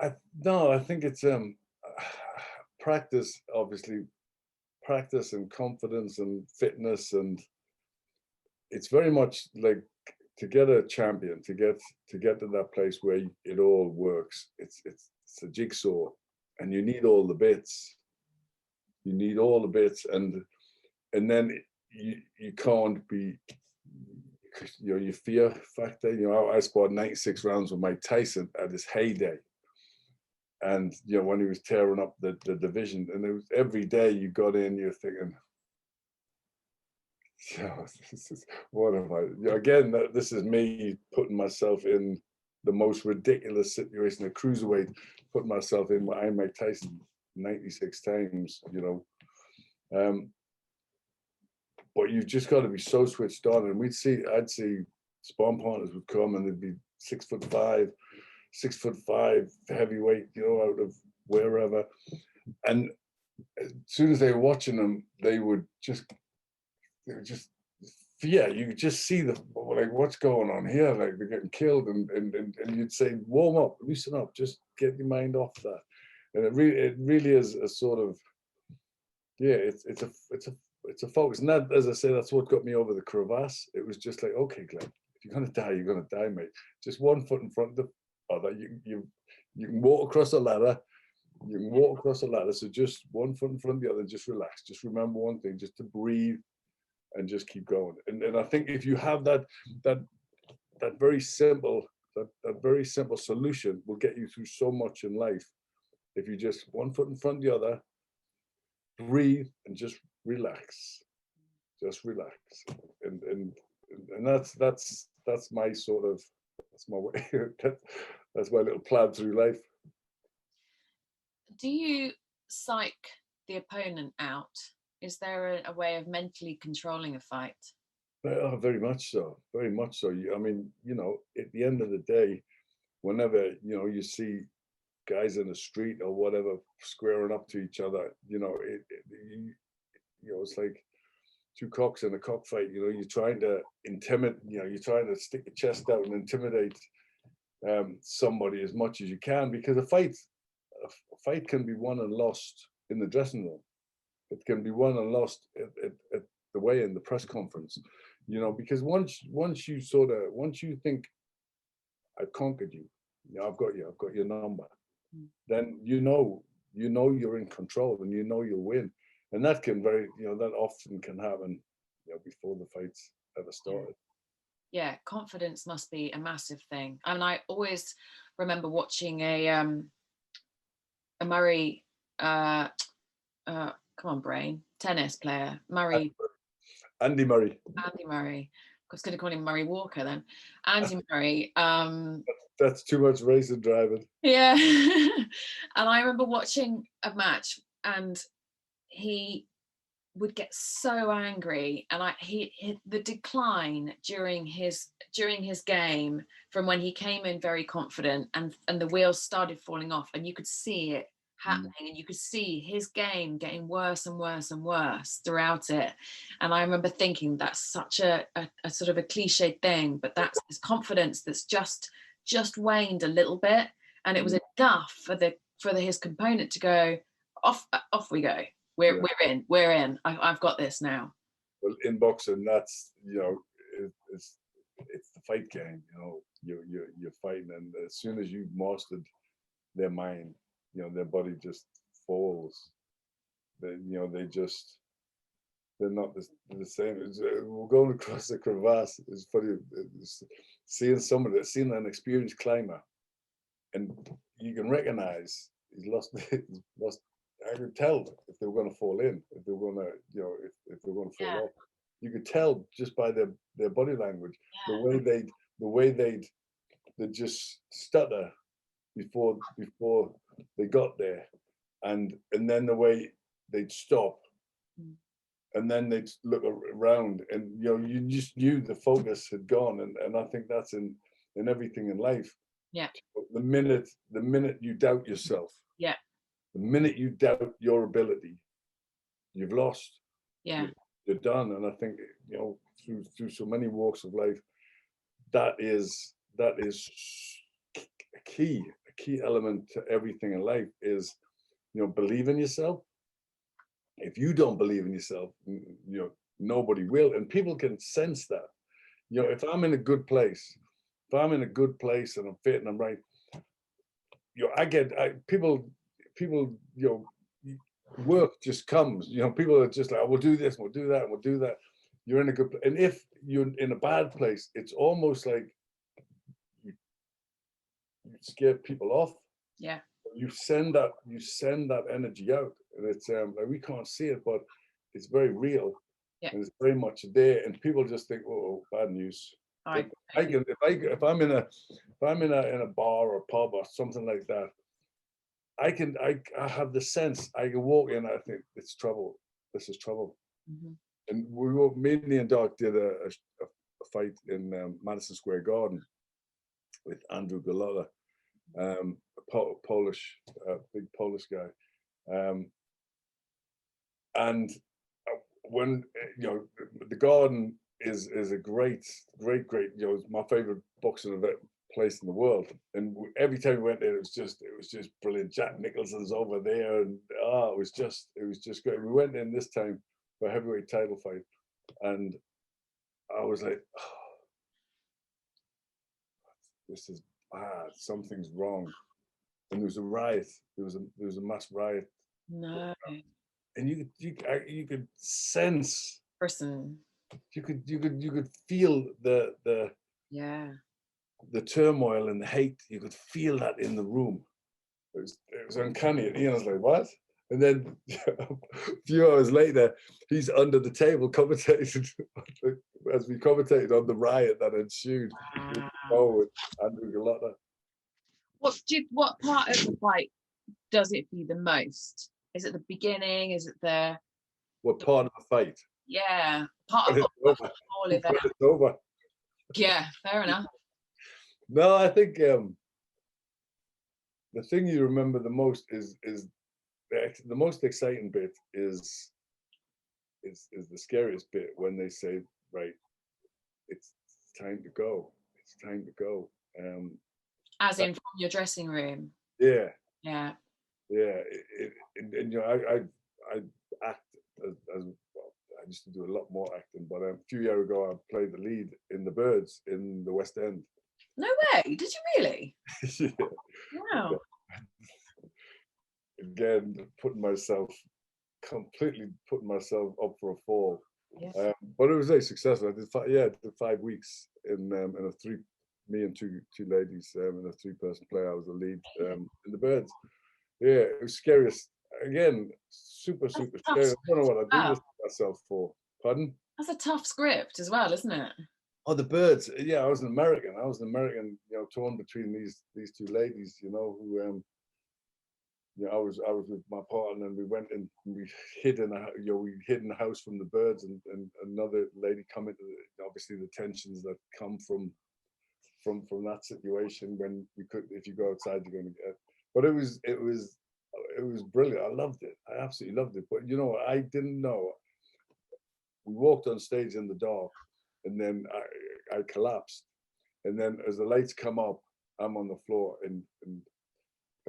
Speaker 2: I think it's practice, obviously, practice and confidence and fitness, and it's very much like to get a champion, to get to that place where it all works. It's a jigsaw, and you need all the bits. And then you can't be, your fear factor. I sparred 96 rounds with Mike Tyson at his heyday, and when he was tearing up the division, and it was every day you got in, you're thinking, what am I? Again, this is me putting myself in the most ridiculous situation, a cruiserweight, putting myself in. I'm Mike Tyson. 96 times, you know. But you've just got to be so switched on. And I'd see spawn partners would come and they'd be 6'5", 6'5", heavyweight, you know, out of wherever. And as soon as they were watching them, they would just, yeah, you could just see like, what's going on here? Like, they're getting killed, and you'd say, warm up, loosen up, just get your mind off that. And it really is a sort of, yeah, it's a focus. And that, as I say, that's what got me over the crevasse. It was just like, okay, Glenn, if you're gonna die, you're gonna die, mate. Just one foot in front of the other. You can walk across the ladder. You can walk across the ladder. So just one foot in front of the other. Just relax. Just remember one thing. Just to breathe, and just keep going. And I think if you have that very simple solution, will get you through so much in life. If you just one foot in front of the other, breathe, and just relax. Just relax. And that's my sort of, that's my way. That's my little plan through life.
Speaker 1: Do you psych the opponent out? Is there a way of mentally controlling a fight?
Speaker 2: Oh, very much so. Very much so. I mean, you know, at the end of the day, whenever, you know, you see guys in the street or whatever squaring up to each other, you know, it's like two cocks in a cockfight. You know, you're trying to intimidate. You know, you're trying to stick your chest out and intimidate somebody as much as you can, because a fight can be won and lost in the dressing room. It can be won and lost at the weigh-in, the press conference. You know, because once you think I've conquered you, you know, I've got your number, then you know you're in control, and you know you'll win. And that can that often can happen, you know, before the fights ever started.
Speaker 1: Yeah, confidence must be a massive thing. I mean, I always remember watching a Murray, come on, brain, tennis player, Murray.
Speaker 2: Andy Murray.
Speaker 1: Andy Murray. I was going to call him Murray Walker then. Andy Murray.
Speaker 2: That's too much racing driving.
Speaker 1: Yeah. And I remember watching a match, and he would get so angry, and the decline during his game, from when he came in very confident and the wheels started falling off, and you could see it happening, and you could see his game getting worse and worse and worse throughout it. And I remember thinking, that's such a sort of a cliched thing, but that's his confidence that's just waned a little bit, and it was enough for his component to go off we go. We're in. I've got this now.
Speaker 2: Well, in boxing, that's, you know, it's the fight game. You know, you're fighting, and as soon as you've mastered their mind, you know, their body just falls. They're not the same. We're going across the crevasse. It's funny, seeing an experienced climber, and you can recognize he's lost. I could tell if they were going to fall in, if they were going to, you know, if they were going to fall off. You could tell just by their body language, the way they'd just stutter before they got there, and then the way they'd stop, and then they'd look around, and you know, you just knew the focus had gone, and I think that's in everything in life.
Speaker 1: Yeah.
Speaker 2: The minute you doubt yourself.
Speaker 1: Yeah.
Speaker 2: The minute you doubt your ability, you've lost.
Speaker 1: Yeah.
Speaker 2: You're done. And I think, you know, through so many walks of life, that is a key element to everything in life is, you know, believe in yourself. If you don't believe in yourself, you know, nobody will. And people can sense that. You know, if I'm in a good place, and I'm fit and I'm right, you know, people, you know, work just comes. You know, people are just like, oh, we'll do this, we'll do that, and we'll do that. You're in a good place. And if you're in a bad place, it's almost like you scare people off.
Speaker 1: Yeah.
Speaker 2: You send that energy out, and it's like, we can't see it, but it's very real. Yeah. And it's very much there, and people just think, oh, bad news. If I'm in a bar or pub or something like that, I have the sense, I can walk in, I think it's trouble. This is trouble.
Speaker 1: Mm-hmm.
Speaker 2: And me and Doc did a fight in Madison Square Garden with Andrew Galota, Polish, big Polish guy. And when, you know, the Garden is a great, you know, it's my favorite boxing event place in the world. And every time we went there, it was just brilliant. Jack Nicholson's over there, and it was just great. We went in this time for a heavyweight title fight, and I was like, oh, this is bad. Something's wrong. And there was a riot. There was a mass riot.
Speaker 1: No.
Speaker 2: And you could sense.
Speaker 1: Person.
Speaker 2: You could feel the turmoil and the hate. You could feel that in the room. It was uncanny. And Ian was like, what? And then a few hours later, he's under the table commentated as we commentated on the riot that ensued.
Speaker 1: Wow.
Speaker 2: With Andrew Galota.
Speaker 1: What part of the fight does it for you the most? Is it the beginning? Is it the
Speaker 2: what part of the fight?
Speaker 1: Yeah, part of all of that.
Speaker 2: It's over.
Speaker 1: Yeah, fair enough.
Speaker 2: No, I think the thing you remember the most is the most exciting bit is the scariest bit, when they say, right, it's time to go. It's time to go.
Speaker 1: As in from your dressing room.
Speaker 2: Yeah.
Speaker 1: Yeah.
Speaker 2: Yeah. And you know, I act as well, I used to do a lot more acting, but a few years ago I played the lead in The Birds in the West End.
Speaker 1: No way! Did you really?
Speaker 2: Yeah.
Speaker 1: Wow.
Speaker 2: Again, completely putting myself up for a fall. Yeah. But it was very successful. I did 5 weeks in me and two ladies in a 3-person play. I was the lead in The Birds. Yeah, it was scariest. Again, super scary. I don't know what I do this to myself for. Pardon?
Speaker 1: That's a tough script as well, isn't it?
Speaker 2: Oh, The Birds. Yeah, I was an American, you know, torn between these two ladies, you know, who you know, I was with my partner, and we went and we hid in a house from the Birds, and another lady come into obviously the tensions that come from that situation, when if you go outside, you're going to get. But it was brilliant. I loved it. I absolutely loved it. But you know, I didn't know. We walked on stage in the dark, and then I collapsed, and then as the lights come up, I'm on the floor, and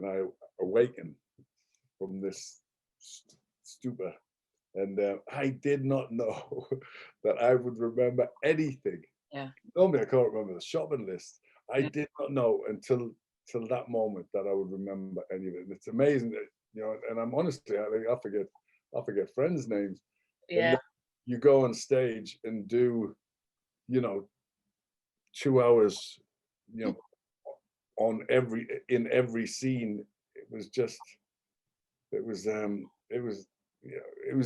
Speaker 2: I awaken from this stupor, and I did not know that I would remember anything.
Speaker 1: Yeah.
Speaker 2: Normally I can't remember the shopping list. I did not know until that moment that I would remember any of it. And it's amazing that, you know, and I'm honestly, I forget friends' names.
Speaker 1: Yeah.
Speaker 2: You go on stage and do, you know, 2 hours, you know, in every scene. It was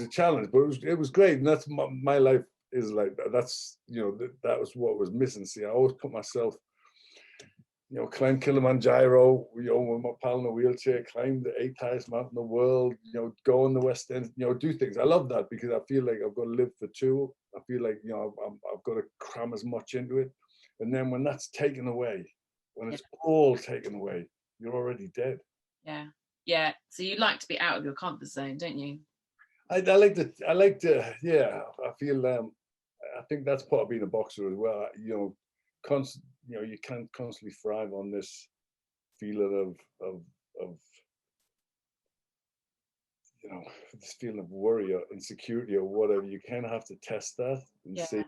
Speaker 2: a challenge, but it was great. And that's my life is like that. That's, you know, that was what was missing. See, I always put myself, you know, climb Kilimanjaro, you know, with my pal in a wheelchair, climb the 8th highest mountain in the world, you know, go in the West End, you know, do things. I love that, because I feel like I've got to live for two. I feel like, you know, I've got to cram as much into it. And then when that's taken away, when it's all taken away, you're already dead.
Speaker 1: Yeah. Yeah. So you like to be out of your comfort zone, don't you?
Speaker 2: I like to, yeah, I feel, I think that's part of being a boxer as well. You know, you know, you can't constantly thrive on this feeling of you know, this feeling of worry or insecurity or whatever. You kind of have to test that and see,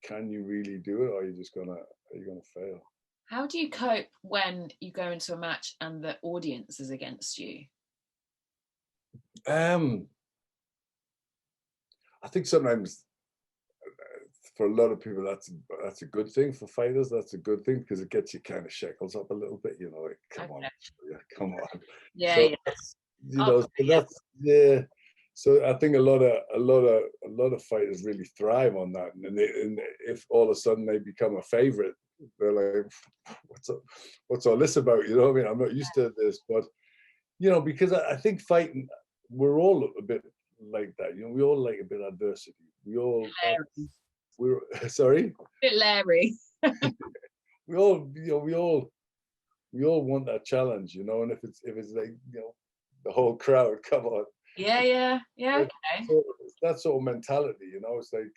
Speaker 2: can you really do it, or are you gonna fail?
Speaker 1: How do you cope when you go into a match and the audience is against you?
Speaker 2: I think sometimes for a lot of people that's a good thing. For fighters, that's a good thing, because it gets you kind of shekels up a little bit, you know, like, come on.
Speaker 1: Yeah,
Speaker 2: so,
Speaker 1: yes.
Speaker 2: You know, so that's, yeah. So I think a lot of fighters really thrive on that, and if all of a sudden they become a favorite, they're like, what's all this about? You know what I mean? I'm not used to this, but you know, because I think fighting, we're all a bit like that. You know, we all like a bit of adversity. We all, we're sorry,
Speaker 1: Bit Larry.
Speaker 2: we all, you know, we all want that challenge, you know. And if it's like, you know, the whole crowd, come on.
Speaker 1: Yeah. Okay.
Speaker 2: It's that sort of mentality, you know. It's like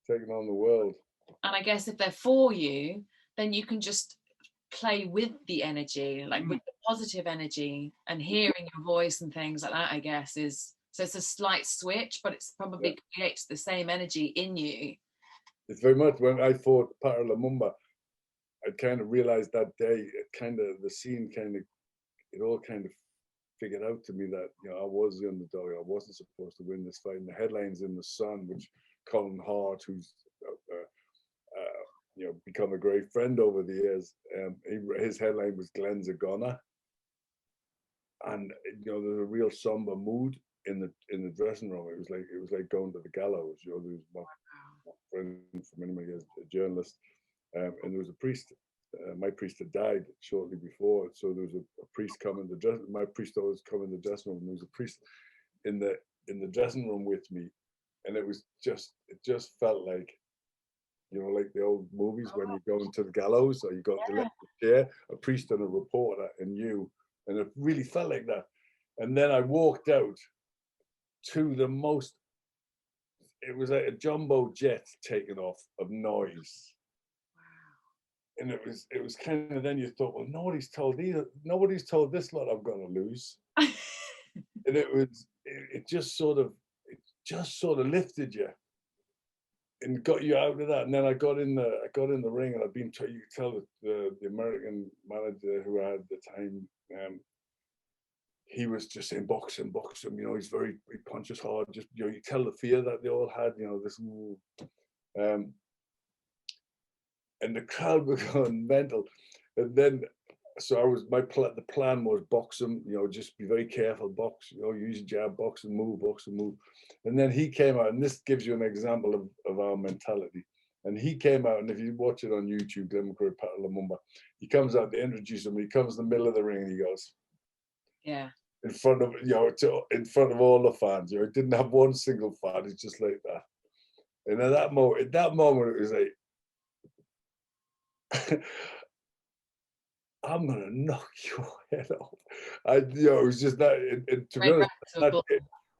Speaker 2: taking on the world.
Speaker 1: And I guess if they're for you, then you can just play with the energy, like with the positive energy, and hearing your voice and things like that, I guess, is, so it's a slight switch, but it's probably creates the same energy in you.
Speaker 2: It's very much when I fought Para Lumumba, I kind of realized that day, the scene it all kind of figured out to me that, you know, I was the underdog. I wasn't supposed to win this fight. And the headlines in the Sun, which Colin Hart, who's you know, become a great friend over the years, his headline was "Glenn's a goner," and you know, there's a real somber mood in the dressing room. It was like going to the gallows. You know, there was my friend for many years, a journalist, and there was a priest. My priest had died shortly before, so there was a priest coming to dress. My priest always come in the dressing room. There was a priest in the dressing room with me, and it just felt like, you know, like the old movies when you go into the gallows or you got the electric chair, a priest and a reporter and you, and it really felt like that. And then I walked out to the most, it was like a jumbo jet taking off of noise. And it was kind of, then you thought, well, nobody's told this lot I'm going to lose. And it just sort of lifted you and got you out of that. And then I got in the ring, and you could tell the American manager who I had at the time, he was just saying, box him, you know, he punches hard, just, you know, you tell the fear that they all had, you know, this, and the crowd were going mental. And then, so the plan was box him, you know, just be very careful, box, you know, use jab, box and move. And then he came out, and this gives you an example of our mentality. And he came out, and if you watch it on YouTube, McCrory, Lumumba, he comes out to introduce him. He comes in the middle of the ring, and he goes,
Speaker 1: yeah,
Speaker 2: in front of, you know, in front of all the fans. You know, he didn't have one single fan. It's just like that. And at that moment, it was like, I'm gonna knock your head off. You know, it was just that. And to be honest,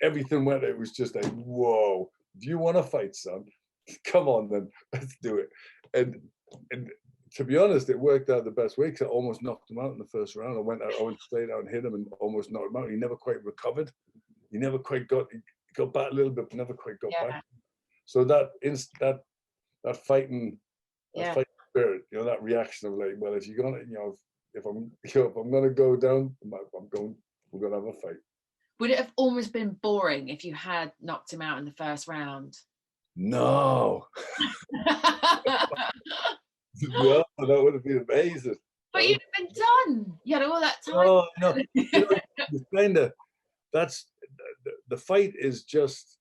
Speaker 2: everything went. It was just like, whoa. Do you want to fight, son? Come on, then let's do it. And to be honest, it worked out the best way, because I almost knocked him out in the first round. I went straight out and hit him and almost knocked him out. He never quite recovered. He never quite got back a little bit, but never quite got back. So that fighting, fighting spirit, you know, that reaction of like, well, if you're gonna, you know, if I'm gonna go down, we're gonna have a fight.
Speaker 1: Would it have almost been boring if you had knocked him out in the first round?
Speaker 2: No. No, that would have been amazing.
Speaker 1: But you'd have been done. You had all that time.
Speaker 2: Oh no, you know, that's the fight is just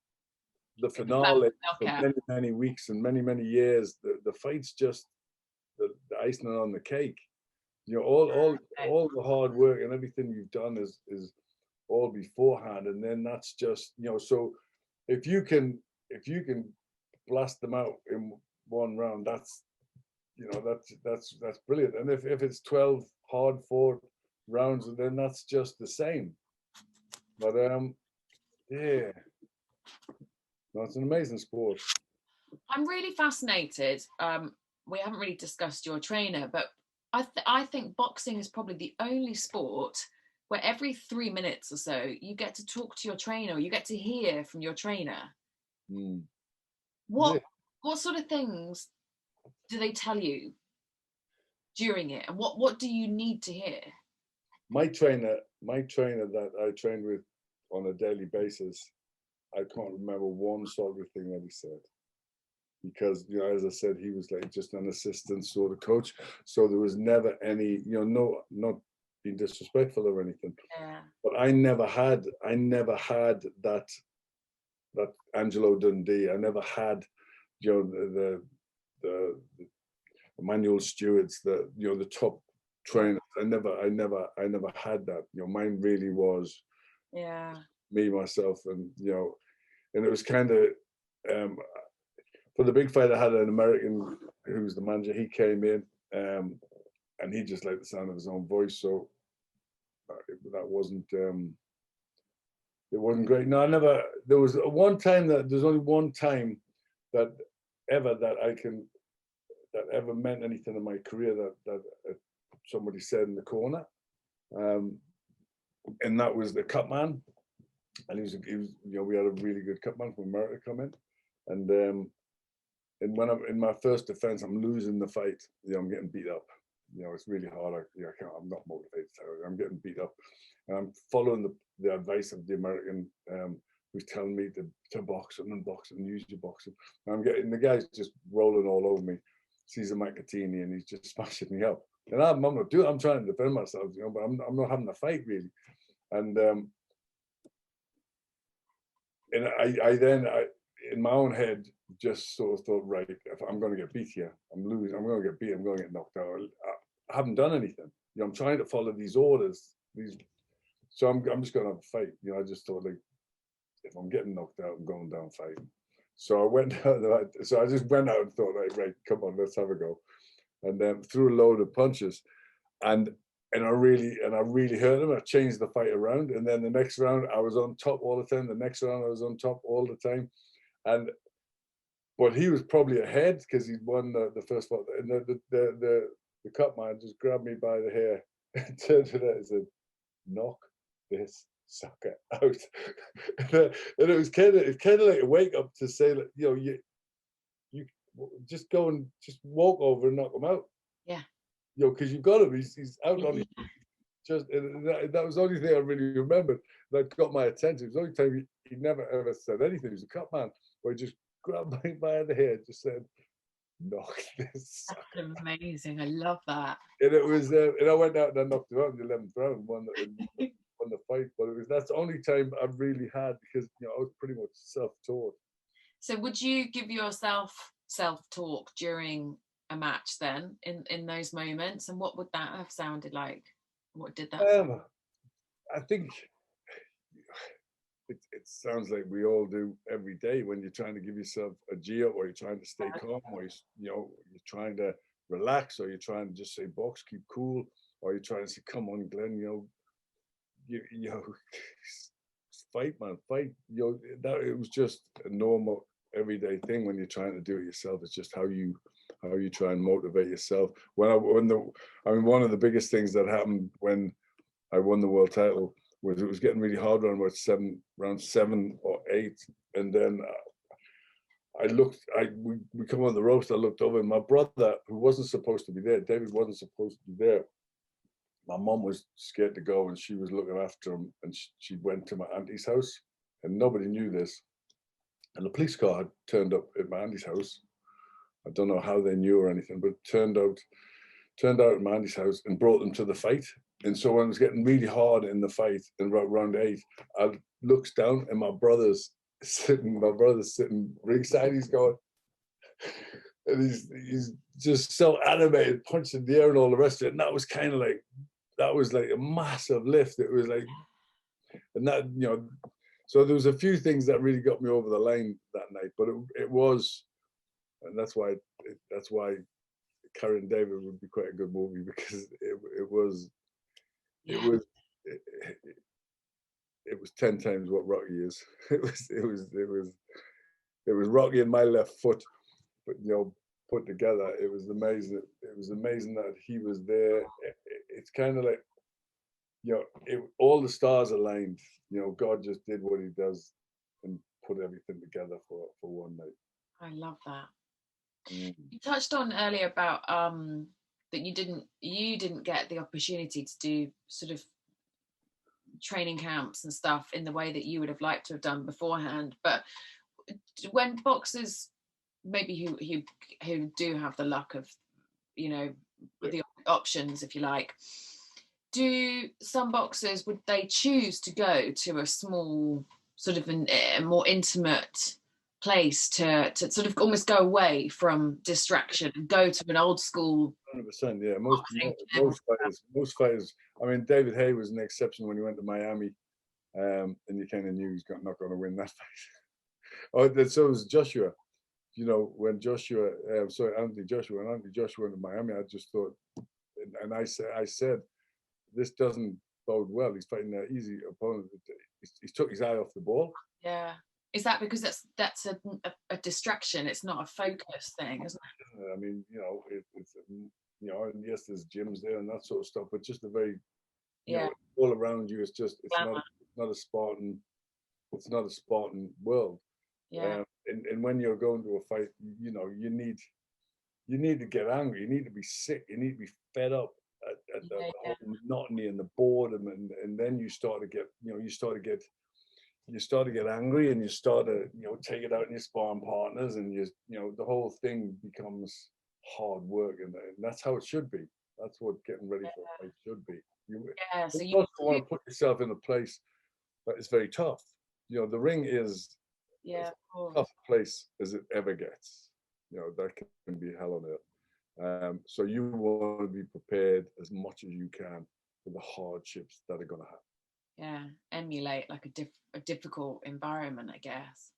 Speaker 2: the finale for many weeks and many years. The fight's just the icing on the cake. You know, all the hard work and everything you've done is all beforehand, and then that's just, you know. So if you can blast them out in one round, that's, you know, that's brilliant. And if it's 12 hard fought rounds, then that's just the same. But yeah, no, it's an amazing sport.
Speaker 1: I'm really fascinated. We haven't really discussed your trainer, but I think boxing is probably the only sport where every 3 minutes or so you get to talk to your trainer, or you get to hear from your trainer. What sort of things do they tell you during it, and what do you need to hear?
Speaker 2: My trainer that I trained with on a daily basis, I can't remember one solid thing that he said, because, you know, as I said, he was like just an assistant sort of coach, so there was never any, you know, no, not being disrespectful or anything, but I never had that Angelo Dundee. I never had, you know, the Emmanuel Stewart's, the, you know, the top trainers. I never had that. You know, mine really was me, myself, and you know, and it was kind of for the big fight. I had an American who was the manager. He came in, and he just liked the sound of his own voice. So that wasn't. It wasn't great. No, I never. There was one time there's only one time that ever meant anything in my career that somebody said in the corner, and that was the cut man. And he was you know, we had a really good cut man from America come in, and when I'm in my first defense, I'm losing the fight. You know, I'm getting beat up. You know, it's really hard. I'm not motivated. I'm getting beat up, and I'm following the advice of the American who's telling me to box and unbox and use your boxing. And I'm getting the guy's just rolling all over me. Sees a McCartini and he's just smashing me up. And I'm not doing. I'm trying to defend myself, you know, but I'm not having a fight really. And I then in my own head just sort of thought, right, if I'm going to get beat here, I'm losing. I'm going to get beat. I'm going to get knocked out. I haven't done anything. You know, I'm trying to follow these orders. So I'm just going to have a fight. You know, I just thought, like, if I'm getting knocked out, I'm going down fighting. So I went out. So I just went out and thought, right, come on, let's have a go. And then threw a load of punches, and I really hurt him. I changed the fight around, and then the next round I was on top all the time. The next round I was on top all the time, but he was probably ahead because he'd won the first fight. And the cut man just grabbed me by the hair and turned to that and said, "Knock this sucker out." And it was kind of like a wake up to say, that, you know, you just go and just walk over and knock him out.
Speaker 1: Yeah.
Speaker 2: You know, because you've got him. He's out on it. Just that was the only thing I really remembered that got my attention. It was the only time he never ever said anything. He was a cut man, but he just grabbed me by the hair, just said, "Knock this."
Speaker 1: That's amazing. I love that.
Speaker 2: And it was, and I went out and I knocked him out in the 11th round, won the fight. But that's the only time I really had, because you know I was pretty much self-taught.
Speaker 1: So would you give yourself self-talk during a match then, in those moments, and what would that have sounded like? What did that sound?
Speaker 2: I think it sounds like we all do every day when you're trying to give yourself a G up, or you're trying to stay calm, or you're trying to relax, or you're trying to just say, "Box, keep cool," or you're trying to say, "Come on, Glenn, you know, fight, man, fight." You know, that it was just a normal everyday thing when you're trying to do it yourself. It's just how you try and motivate yourself. One of the biggest things that happened when I won the world title was it was getting really hard around round 7 or 8, and then we come on the ropes. I looked over, and my brother, who wasn't supposed to be there, David wasn't supposed to be there. My mom was scared to go, and she was looking after him, and she went to my auntie's house, and nobody knew this. And the police car had turned up at my auntie's house. I don't know how they knew or anything, but turned out at my auntie's house and brought them to the fight. And so when it was getting really hard in the fight in round 8, I looks down and my brother's sitting ringside. He's going, and he's just so animated, punching the air and all the rest of it. And that was like a massive lift. It was like, and that, you know, so there was a few things that really got me over the line that night. But it was, and that's why Karen David would be quite a good movie, because it was 10 times what Rocky is. It was Rocky and my left foot, but you know, put together. It was amazing. It was amazing that he was there. It's kind of like, you know, all the stars aligned. You know, God just did what he does and put everything together for one night.
Speaker 1: I love that. You touched on earlier about that you didn't get the opportunity to do sort of training camps and stuff in the way that you would have liked to have done beforehand. But when boxers, maybe who do have the luck of, you know, the options, if you like, do some boxers, would they choose to go to a small sort of a more intimate place to sort of almost go away from distraction and go to an old school
Speaker 2: 100%. Yeah,
Speaker 1: boxing gym.
Speaker 2: most fighters. I mean, David Haye was an exception when he went to Miami, and you kind of knew he's not going to win that fight. Oh, so was Joshua. You know, when Anthony Joshua, went to Miami, I just thought, and I said, this doesn't bode well. He's fighting an easy opponent. He took his eye off the ball.
Speaker 1: Yeah. Is that because that's a distraction? It's not a focus thing, isn't it?
Speaker 2: I mean, you know, it's you know, and yes, there's gyms there and that sort of stuff, but just a very, you know, all around you is just it's not a Spartan world.
Speaker 1: Yeah.
Speaker 2: And when you're going to a fight, you know, you need to get angry. You need to be sick. You need to be fed up at the whole monotony and the boredom, and then you start to get, you know, you start to get angry, and you start to, you know, take it out on your sparring partners, and you know, the whole thing becomes hard work, and that's how it should be. That's what getting ready for a fight should be. So you also want to put yourself in a place that is very tough. You know, the ring is as tough a place as it ever gets. You know, that can be hell on earth. So you want to be prepared as much as you can for the hardships that are going to happen.
Speaker 1: Yeah, emulate like a difficult environment, I guess.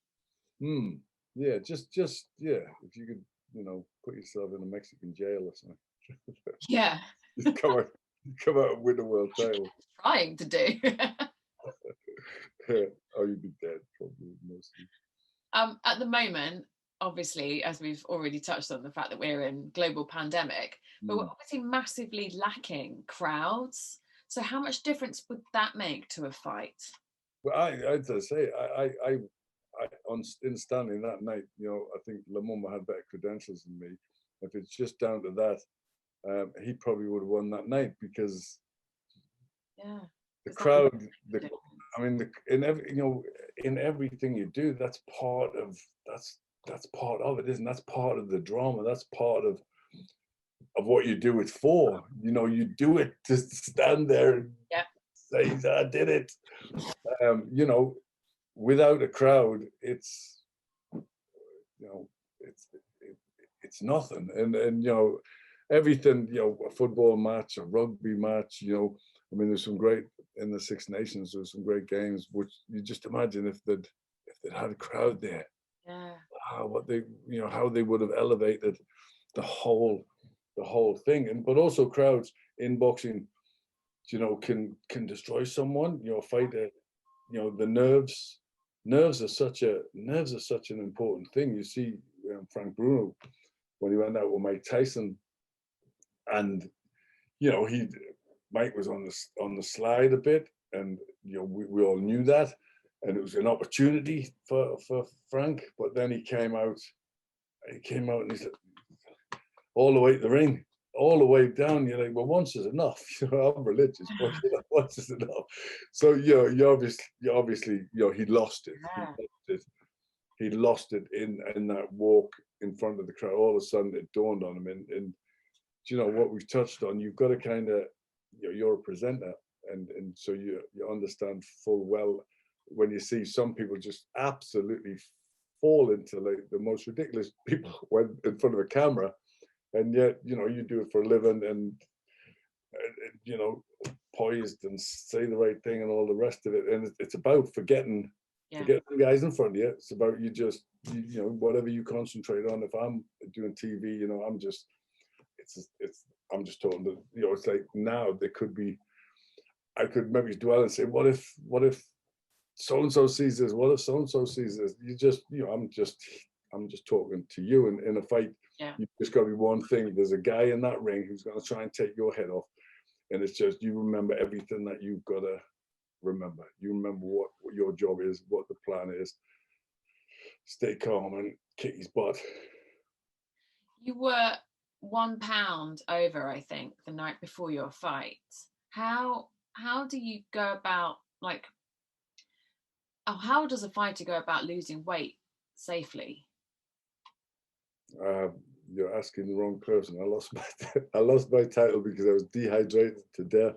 Speaker 2: Yeah, just yeah. If you could, you know, put yourself in a Mexican jail or something.
Speaker 1: Yeah.
Speaker 2: Just come out and win the world title.
Speaker 1: Trying to do.
Speaker 2: Oh, you'd be dead probably mostly.
Speaker 1: At the moment, obviously, as we've already touched on, the fact that we're in global pandemic, but we're obviously massively lacking crowds. So how much difference would that make to a fight?
Speaker 2: Well, I'd say in standing that night, you know, I think Lumumba had better credentials than me. If it's just down to that, he probably would have won that night, because the crowd, in everything you do, that's part of it, isn't it? That's part of the drama. That's part of what you do it for. You know, you do it to stand there and say, I did it. You know, without a crowd, it's, you know, it's nothing. And you know, everything, you know, a football match, a rugby match, you know, I mean, there's some great, in the Six Nations, there's some great games, which you just imagine if they'd had a crowd there, how they would have elevated the whole thing. But also crowds in boxing, you know, can destroy someone. You know, a fighter, you know, the nerves are such an important thing. You see, Frank Bruno, when he went out with Mike Tyson, and you know, Mike was on the slide a bit, and you know, we all knew that, and it was an opportunity for Frank. But then he came out and he said, all the way to the ring, all the way down. You're like, well, once is enough. You know, I'm religious, but you know, once is enough. So you know, you obviously, you know, he lost it. He lost it in that walk in front of the crowd. All of a sudden, it dawned on him, and you know what we've touched on. You've got to kind of, you know, you're a presenter, and so you understand full well when you see some people just absolutely fall into like the most ridiculous people when in front of a camera, and yet, you know, you do it for a living, and you know, poised and say the right thing and all the rest of it. And it's about forgetting the guys in front of you. It's about you know, whatever you concentrate on. If I'm doing TV, you know, I'm just talking to, you know, it's like now I could maybe dwell and say, what if so-and-so sees this? What if so-and-so sees this? You just, you know, I'm just talking to you. And in a fight, you've just got to be one thing. There's a guy in that ring who's going to try and take your head off. And it's just, you remember everything that you've got to remember. You remember what your job is, what the plan is. Stay calm and kick his butt.
Speaker 1: You were 1 pound over, I think, the night before your fight. How do you go about, like, how does a fighter go about losing weight safely?
Speaker 2: You're asking the wrong person. I lost my title because I was dehydrated to death.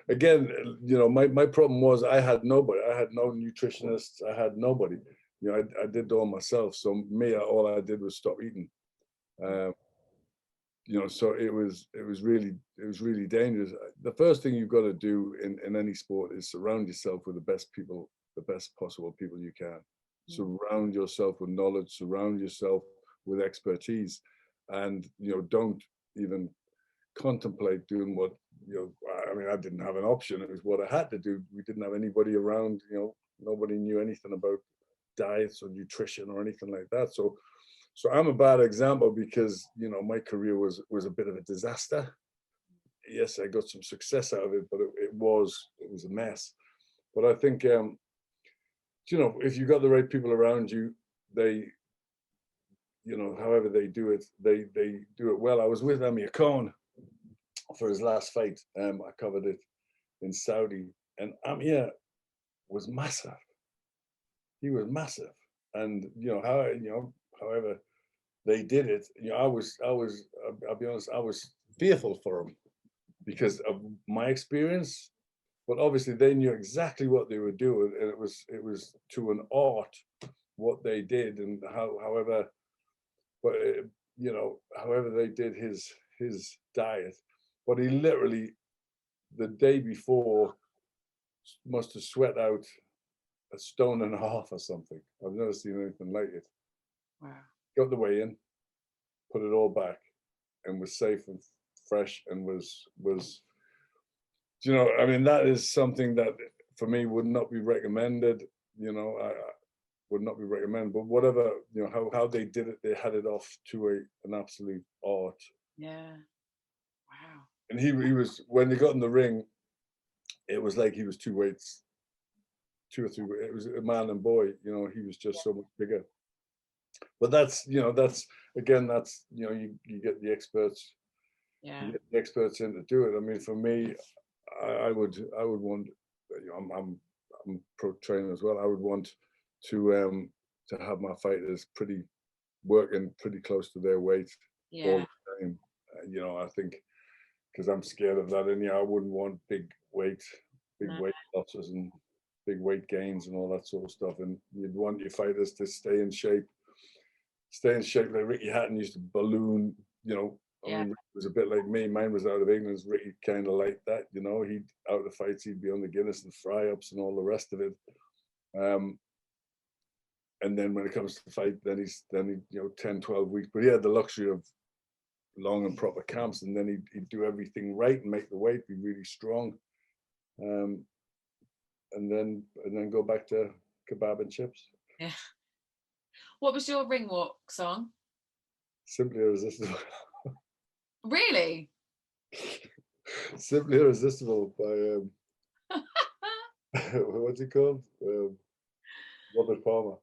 Speaker 2: Again, you know, my problem was I had nobody. I had no nutritionists. I had nobody. you know, I did it all myself. So me, all I did was stop eating. You know, so it was really dangerous. The first thing you've got to do in any sport is surround yourself with the best people, the best possible people you can. Surround yourself with knowledge, surround yourself with expertise, and, you know, don't even contemplate doing what, you know, I mean, I didn't have an option. It was what I had to do. We didn't have anybody around, you know, nobody knew anything about diets or nutrition or anything like that. So I'm a bad example because, you know, my career was a bit of a disaster. Yes, I got some success out of it, but it was a mess. But I think, you know, if you got the right people around you, they, you know, however they do it, they do it well. I was with Amir Khan for his last fight. I covered it in Saudi, and Amir was massive. He was massive, and however they did it, you know, I'll be honest, I was fearful for him because of my experience. But obviously, they knew exactly what they were doing, and it was to an art what they did, and however they did his diet. But he literally, the day before, must have sweat out a stone and a half or something. I've never seen anything like it.
Speaker 1: Wow.
Speaker 2: Got the weigh in, put it all back, and was safe and fresh, and was you know, I mean, that is something that for me would not be recommended. You know, I would not be recommended. But whatever, you know, how they did it, they had it off to an absolute art.
Speaker 1: Yeah. Wow.
Speaker 2: And he was, when they got in the ring, it was like he was two or three. It was a man and boy. You know, he was just so much bigger. But that's, you know, that's again, that's, you know, you get the experts.
Speaker 1: Yeah.
Speaker 2: You get the experts in to do it. I mean, for me, I would want, you know, I'm pro trainer as well. I would want to have my fighters working pretty close to their weight all the time. You know, I think because I'm scared of that, and I wouldn't want big weight losses and big weight gains and all that sort of stuff. And you'd want your fighters to stay in shape like Ricky Hatton used to balloon, you know. I mean, it was a bit like me. Mine was out of England. Ricky kind of like that, you know. He'd out of the fights, he'd be on the Guinness and fry-ups and all the rest of it. And then when it comes to the fight, then he, you know, 10, 12 weeks. But he had the luxury of long and proper camps, and then he'd do everything right and make the weight, be really strong. And then go back to kebab and chips.
Speaker 1: Yeah. What was your ring walk song?
Speaker 2: Simply Irresistible.
Speaker 1: Really?
Speaker 2: Simply Irresistible by what's it called? Robert Palmer.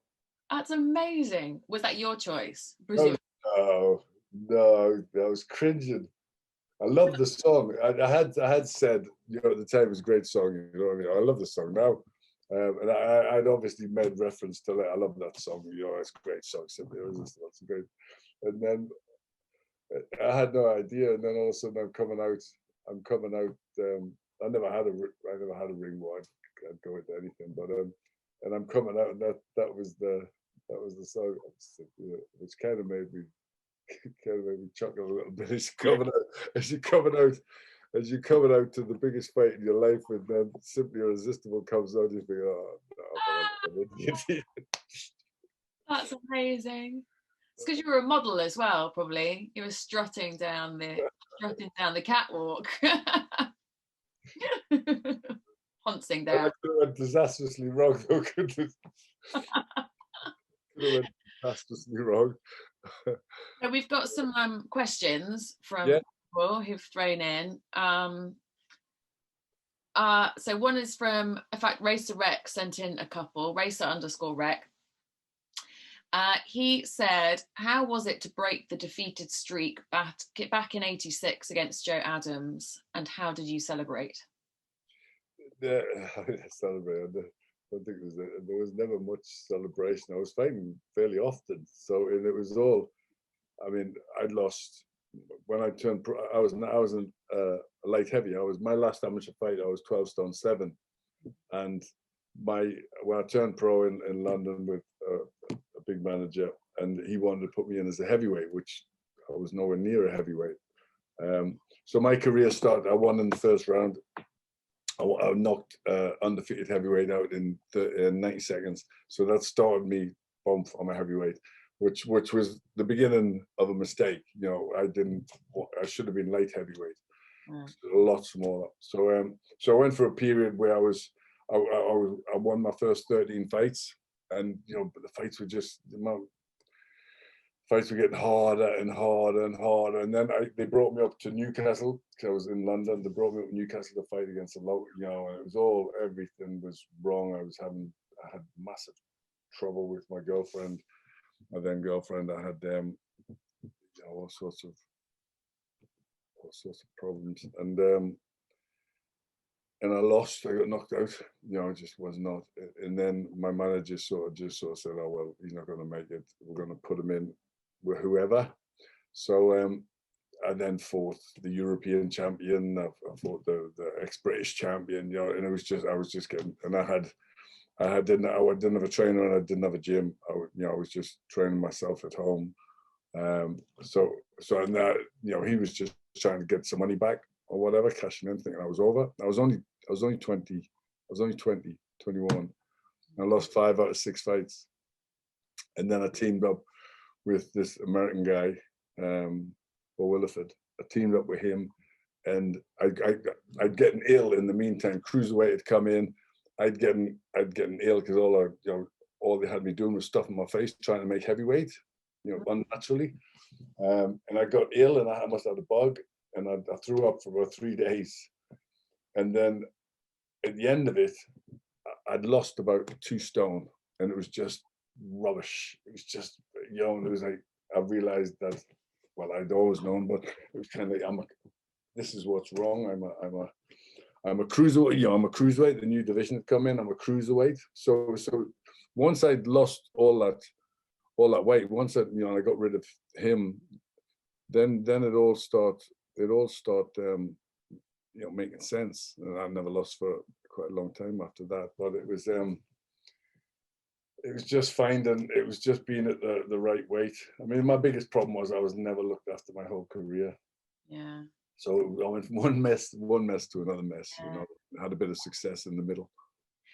Speaker 1: That's amazing. Was that your choice?
Speaker 2: No, I was cringing. I love the song. I had said, you know, at the time it was a great song. You know what I mean? I love the song now. And I'd obviously made reference to that. I love that song. You know, it's a great song. Simply Irresistible. It's great. And then I had no idea. And then all of a sudden I'm coming out. I never had a ring walk. I'd go into anything, but and I'm coming out, and that was the song, which kind of made me chuckle a little bit as you're coming out to the biggest fight in your life, and then Simply Irresistible comes out, you think, oh no.
Speaker 1: That's amazing. It's because you were a model as well, probably. You were strutting down the catwalk. Pouncing down.
Speaker 2: That could have went disastrously wrong, though, couldn't it? Could have went disastrously wrong.
Speaker 1: So we've got some questions from people who've thrown in. So one is from, in fact, Racer Rec sent in a couple, Racer_Rec. He said, how was it to break the defeated streak back in '86 against Joe Adams, and how did you celebrate?
Speaker 2: Celebrate. I don't think there was never much celebration. I was fighting fairly often, so it was all. I mean, I'd lost when I turned pro. I was in light heavy. My last amateur fight. I was 12 stone 7, and when I turned pro in London with manager, and he wanted to put me in as a heavyweight, which I was nowhere near a heavyweight. So my career started. I won in the first round. I knocked undefeated heavyweight out in 90 seconds. So that started me bump on my heavyweight, which was the beginning of a mistake. You know, I should have been light heavyweight, a lot smaller. So I went for a period where I won my first 13 fights, and you know, but the fights were just fights were getting harder and harder and harder. And then they brought me up to Newcastle, because I was in London. They brought me up to Newcastle to fight against a local, you know, and it was everything was wrong. I had massive trouble with my girlfriend, my then girlfriend. I had you know, all sorts of problems. And I lost. I got knocked out. You know, it just was not. And then my manager sort of said, "Oh well, he's not going to make it. We're going to put him in with whoever." So I then fought the European champion. I fought the ex-British champion. You know, and I was just getting. And I didn't have a trainer, and I didn't have a gym. I was just training myself at home. So and that, you know, he was just trying to get some money back or whatever, cashing in, thinking I was over. I was only 21. I lost 5 out of 6 fights. And then I teamed up with this American guy, Bo Williford. I teamed up with him, and I'd gotten ill in the meantime. Cruiserweight had come in. I'd gotten ill because all they had me doing was stuffing my face, trying to make heavyweight, you know, unnaturally. And I got ill, and I must have had a bug, and I threw up for about 3 days. And then at the end of it, I'd lost about 2 stone, and it was just rubbish. It was just, you know, it was like, I realized that, well, I'd always known, but it was kind of like, this is what's wrong. I'm a cruiserweight, you know, I'm a cruiserweight, the new division had come in, I'm a cruiserweight. So once I'd lost all that weight, once I got rid of him, then it all start you know, making sense. And I never lost for quite a long time after that. But it was just being at the right weight. I mean, my biggest problem was I was never looked after my whole career.
Speaker 1: Yeah.
Speaker 2: So I went from one mess to another mess. You know, I had a bit of success in the middle.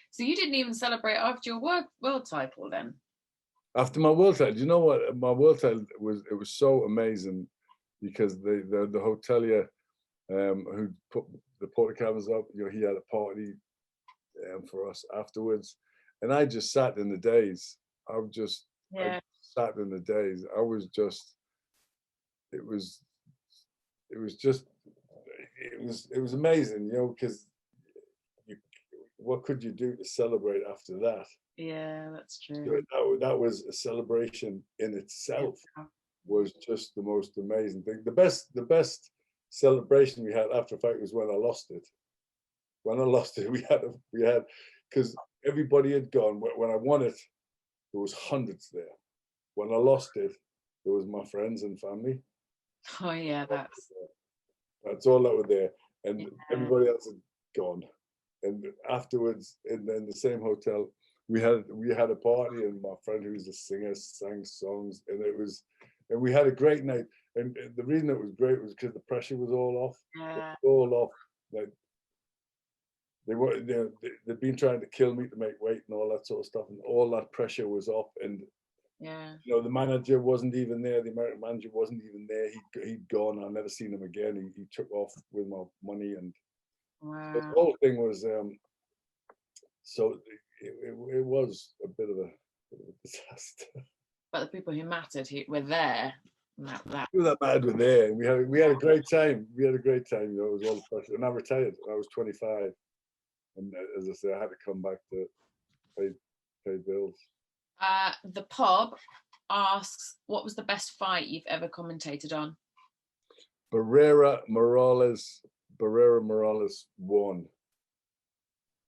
Speaker 1: So you didn't even celebrate after your world title then?
Speaker 2: After my world title, you know what? My world title was so amazing, because the hotelier who put the porta-cabins up, you know, he had a party for us afterwards, and I just sat in the days. I sat in the days. I was just, it was amazing, you know, because what could you do to celebrate after that?
Speaker 1: Yeah, that's true.
Speaker 2: So that was a celebration in itself. Was just the most amazing thing. The best celebration we had after a fight was when I lost it. When I lost it, we had because everybody had gone. When I won it, there was hundreds there. When I lost it, there was my friends and family.
Speaker 1: Oh yeah,
Speaker 2: that's all that were there, and everybody else had gone. And afterwards, in the same hotel, we had a party, and my friend, who's a singer, sang songs, and we had a great night. And the reason it was great was because the pressure was all off.
Speaker 1: Yeah.
Speaker 2: All off. Like they'd been trying to kill me to make weight and all that sort of stuff, and all that pressure was off. And you know, the manager wasn't even there. The American manager wasn't even there. He'd gone. I've never seen him again. He took off with my money, and the whole thing was so it was a bit of a disaster.
Speaker 1: But the people who mattered were there.
Speaker 2: People that mattered were there. We had a great time. We had a great time. You know, it was all the pressure. And I retired. I was 25, and as I say, I had to come back to pay bills.
Speaker 1: The pub asks, what was the best fight you've ever commentated on?
Speaker 2: Barrera Morales won.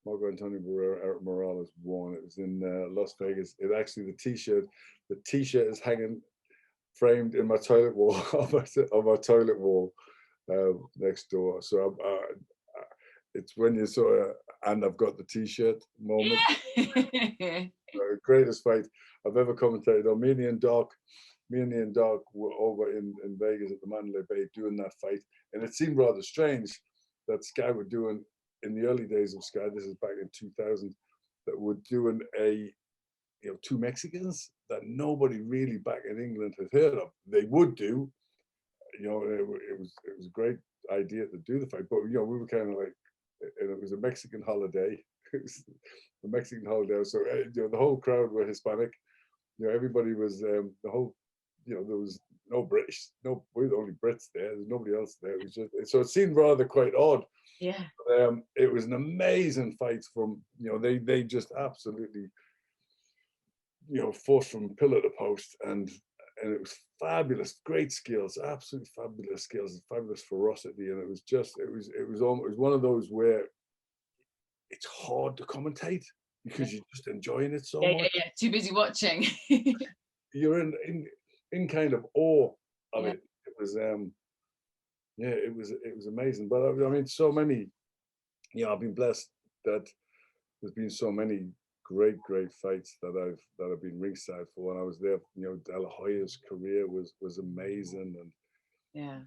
Speaker 2: Marco Antonio Barrera Morales won. It was in Las Vegas. The T-shirt is hanging framed in my toilet wall, on my toilet wall next door. So it's when you sort of, and I've got the T-shirt moment. Greatest fight I've ever commentated on. Me and Ian Doc were over in Vegas at the Mandalay Bay doing that fight, and it seemed rather strange that Sky were doing, in the early days of Sky, this is back in 2000, that were doing two Mexicans that nobody really back in England had heard of. They would do, it was a great idea to do the fight, but we were kind of like, and it was a Mexican holiday. It was the Mexican holiday, so the whole crowd were Hispanic. Everybody was the whole. There was no British, we were the only Brits there. There's nobody else there. It was just, so it seemed rather quite odd.
Speaker 1: Yeah.
Speaker 2: It was an amazing fight from, they just absolutely, fought from pillar to post, and it was fabulous, great skills, absolutely fabulous skills, fabulous ferocity, and it was one of those where it's hard to commentate because you're just enjoying it so much.
Speaker 1: Yeah. Too busy watching.
Speaker 2: You're in kind of awe of it. It was it was amazing. But I mean, so many, I've been blessed that there's been so many great fights that I've been ringside for when I was there. De La Hoya's career was amazing, and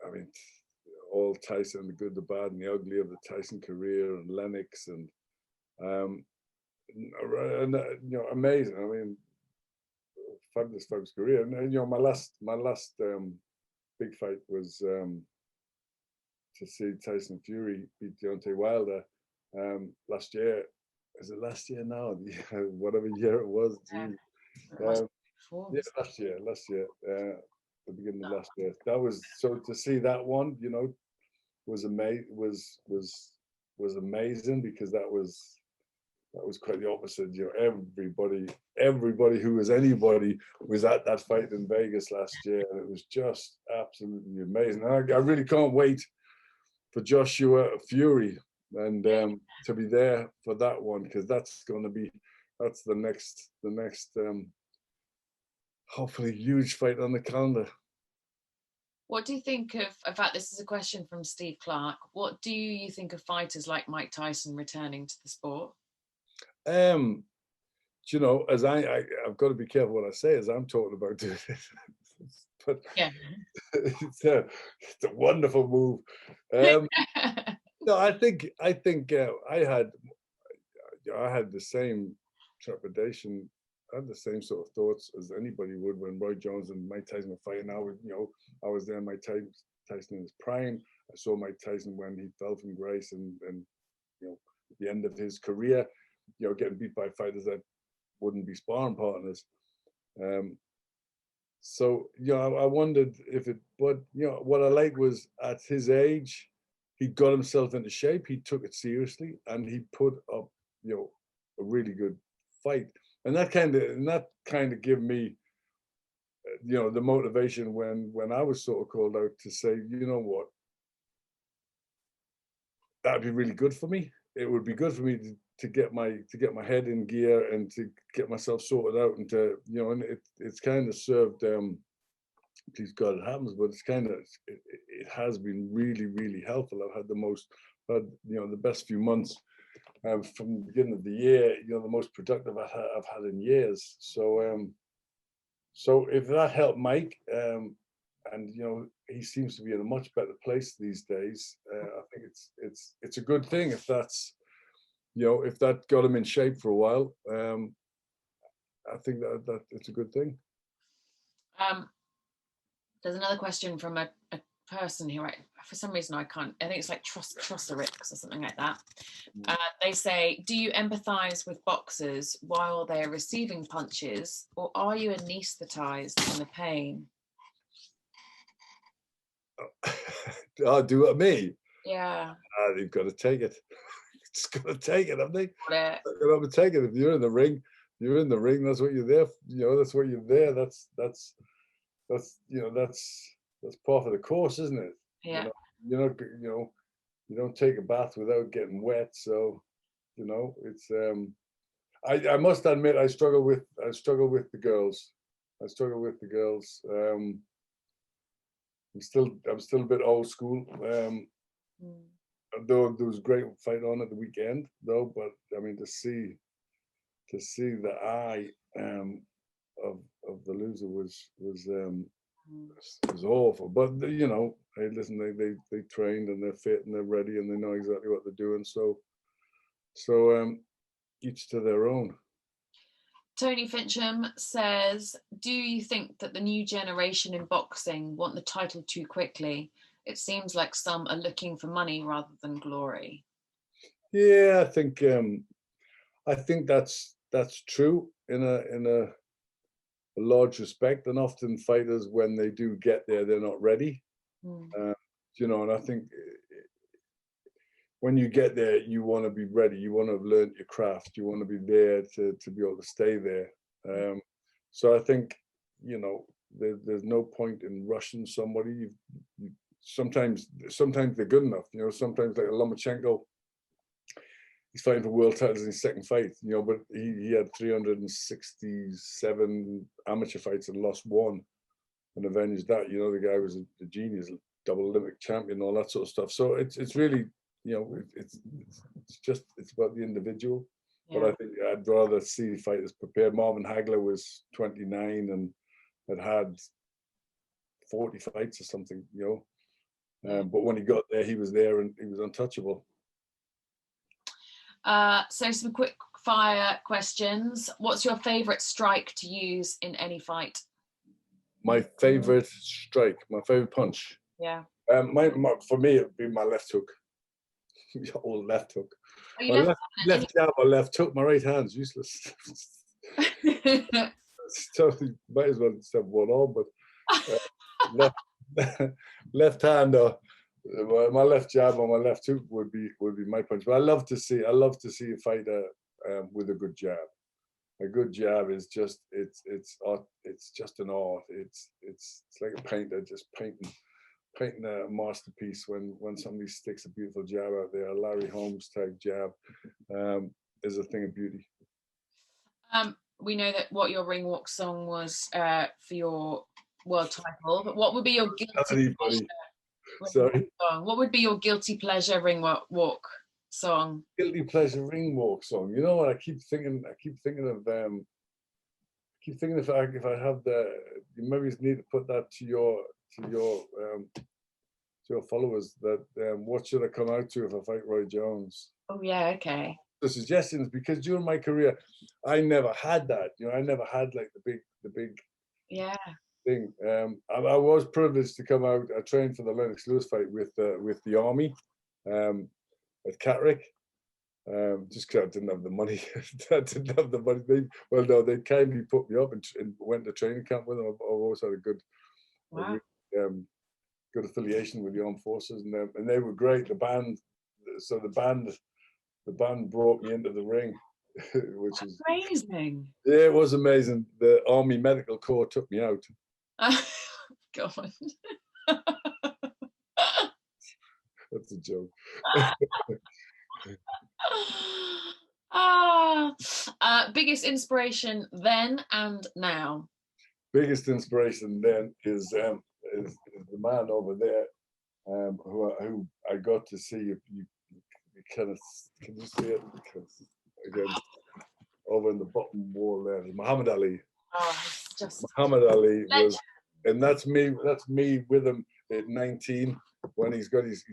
Speaker 2: I mean, all Tyson, the good, the bad, and the ugly of the Tyson career, and Lennox, and amazing. I mean, fabulous career. And my last big fight was to see Tyson Fury beat Deontay Wilder last year. Is it last year now? Whatever year it was. Last year. The beginning of last year. That was, so to see that one, was amazing, because that was quite the opposite. Everybody who was anybody was at that fight in Vegas last year, and it was just absolutely amazing. And I really can't wait for Joshua Fury and to be there for that one, because that's the next hopefully huge fight on the calendar.
Speaker 1: What do you think of, in fact, this is a question from Steve Clark, what do you think of fighters like Mike Tyson returning to the sport?
Speaker 2: As I've got to be careful what I say as I'm talking about doing it. But it's a wonderful move. No, I think I had the same trepidation. I had the same sort of thoughts as anybody would when Roy Jones and Mike Tyson were fighting. I was there, Mike Tyson in his prime. I saw Mike Tyson when he fell from grace, and at the end of his career, getting beat by fighters that wouldn't be sparring partners. So I wondered if it, but what I liked was at his age, he got himself into shape. He took it seriously, and he put up a really good fight. And that kind of gave me, the motivation when I was sort of called out to say, what, that'd be really good for me. It would be good for me to get my head in gear and to get myself sorted out, and to and it's kind of served. Please God it happens, but it has been really helpful. I've had the best few months. From the beginning of the year, the most productive I've had in years. So, so if that helped Mike, and he seems to be in a much better place these days. I think it's a good thing if that's, if that got him in shape for a while. I think that it's a good thing.
Speaker 1: There's another question from a person who, for some reason I think it's like Trosserics or something like that. They say, do you empathize with boxers while they're receiving punches, or are you anesthetized from the pain?
Speaker 2: Oh, do it me?
Speaker 1: Yeah.
Speaker 2: They've got to take it. Just got to take it, haven't they?
Speaker 1: Yeah.
Speaker 2: They've got to take it. If you're in the ring, that's what you're there. That's what you're there. That's part of the course, isn't it?
Speaker 1: Yeah.
Speaker 2: You don't take a bath without getting wet. So, it's I must admit I struggle with the girls. I'm still a bit old school. Though there was a great fight on at the weekend, though. But I mean, to see see the eye of the loser was awful. But you know, hey, listen, they trained and they're fit and they're ready and they know exactly what they're doing. So each to their own.
Speaker 1: Tony Fincham says, do you think that the new generation in boxing want the title too quickly? It seems like some are looking for money rather than glory.
Speaker 2: Yeah, I think that's true in a large respect, and often fighters, when they do get there, they're not ready. You know, and I think when you get there, you want to be ready. You want to have learned your craft. You want to be there to be able to stay there. So I think, you know, there's no point in rushing somebody. Sometimes they're good enough. You know, sometimes like Lomachenko, he's fighting for world titles in his second fight. You know, but he had 367 amateur fights and lost one, and avenged that. You know, the guy was a genius, double Olympic champion, all that sort of stuff. So it's really, you know, it's about the individual. Yeah. But I think I'd rather see fighters prepared. Marvin Hagler was 29 and had 40 fights or something, you know. But when he got there, he was there and he was untouchable.
Speaker 1: So some quick fire questions. What's your favorite strike to use in any fight?
Speaker 2: My favorite strike, my favorite punch.
Speaker 1: Yeah.
Speaker 2: For me, it would be my left hook. Or left hook.
Speaker 1: My
Speaker 2: left jab or left hook. My right hand's useless. Totally, might as well just have one on, but left hand or my left jab or my left hook would be my punch. But I love to see a fighter with a good jab. A good jab is just it's just an art. It's like a painter just painting a masterpiece when somebody sticks a beautiful jab out there. A Larry Holmes type jab is a thing of beauty.
Speaker 1: We know that what your ring walk song was for your world title, but what would be your guilty pleasure?
Speaker 2: Sorry.
Speaker 1: Song? What would be your guilty pleasure ring walk song?
Speaker 2: Guilty pleasure ring walk song. You know what? I keep thinking of if I have you maybe need to put that to your followers, that what should I come out to if I fight Roy Jones?
Speaker 1: Oh yeah, okay.
Speaker 2: The suggestions, because during my career, I never had that. You know, I never had like the big
Speaker 1: yeah
Speaker 2: thing. I was privileged to come out. I trained for the Lennox Lewis fight with the Army at Catterick. Just because I didn't have the money. They kindly put me up and went to training camp with them. I've always had a good affiliation with the armed forces, and they were great. The band brought me into the ring, which is
Speaker 1: amazing.
Speaker 2: Yeah, it was amazing. The Army Medical Corps took me out.
Speaker 1: God.
Speaker 2: That's a joke.
Speaker 1: Biggest inspiration then and now?
Speaker 2: Biggest inspiration then is the man over there, who I got to see. If you can you see it? Because again, over in the bottom wall there, Muhammad Ali.
Speaker 1: Oh, just
Speaker 2: Muhammad Ali was, and that's me with him at 19 when he's got his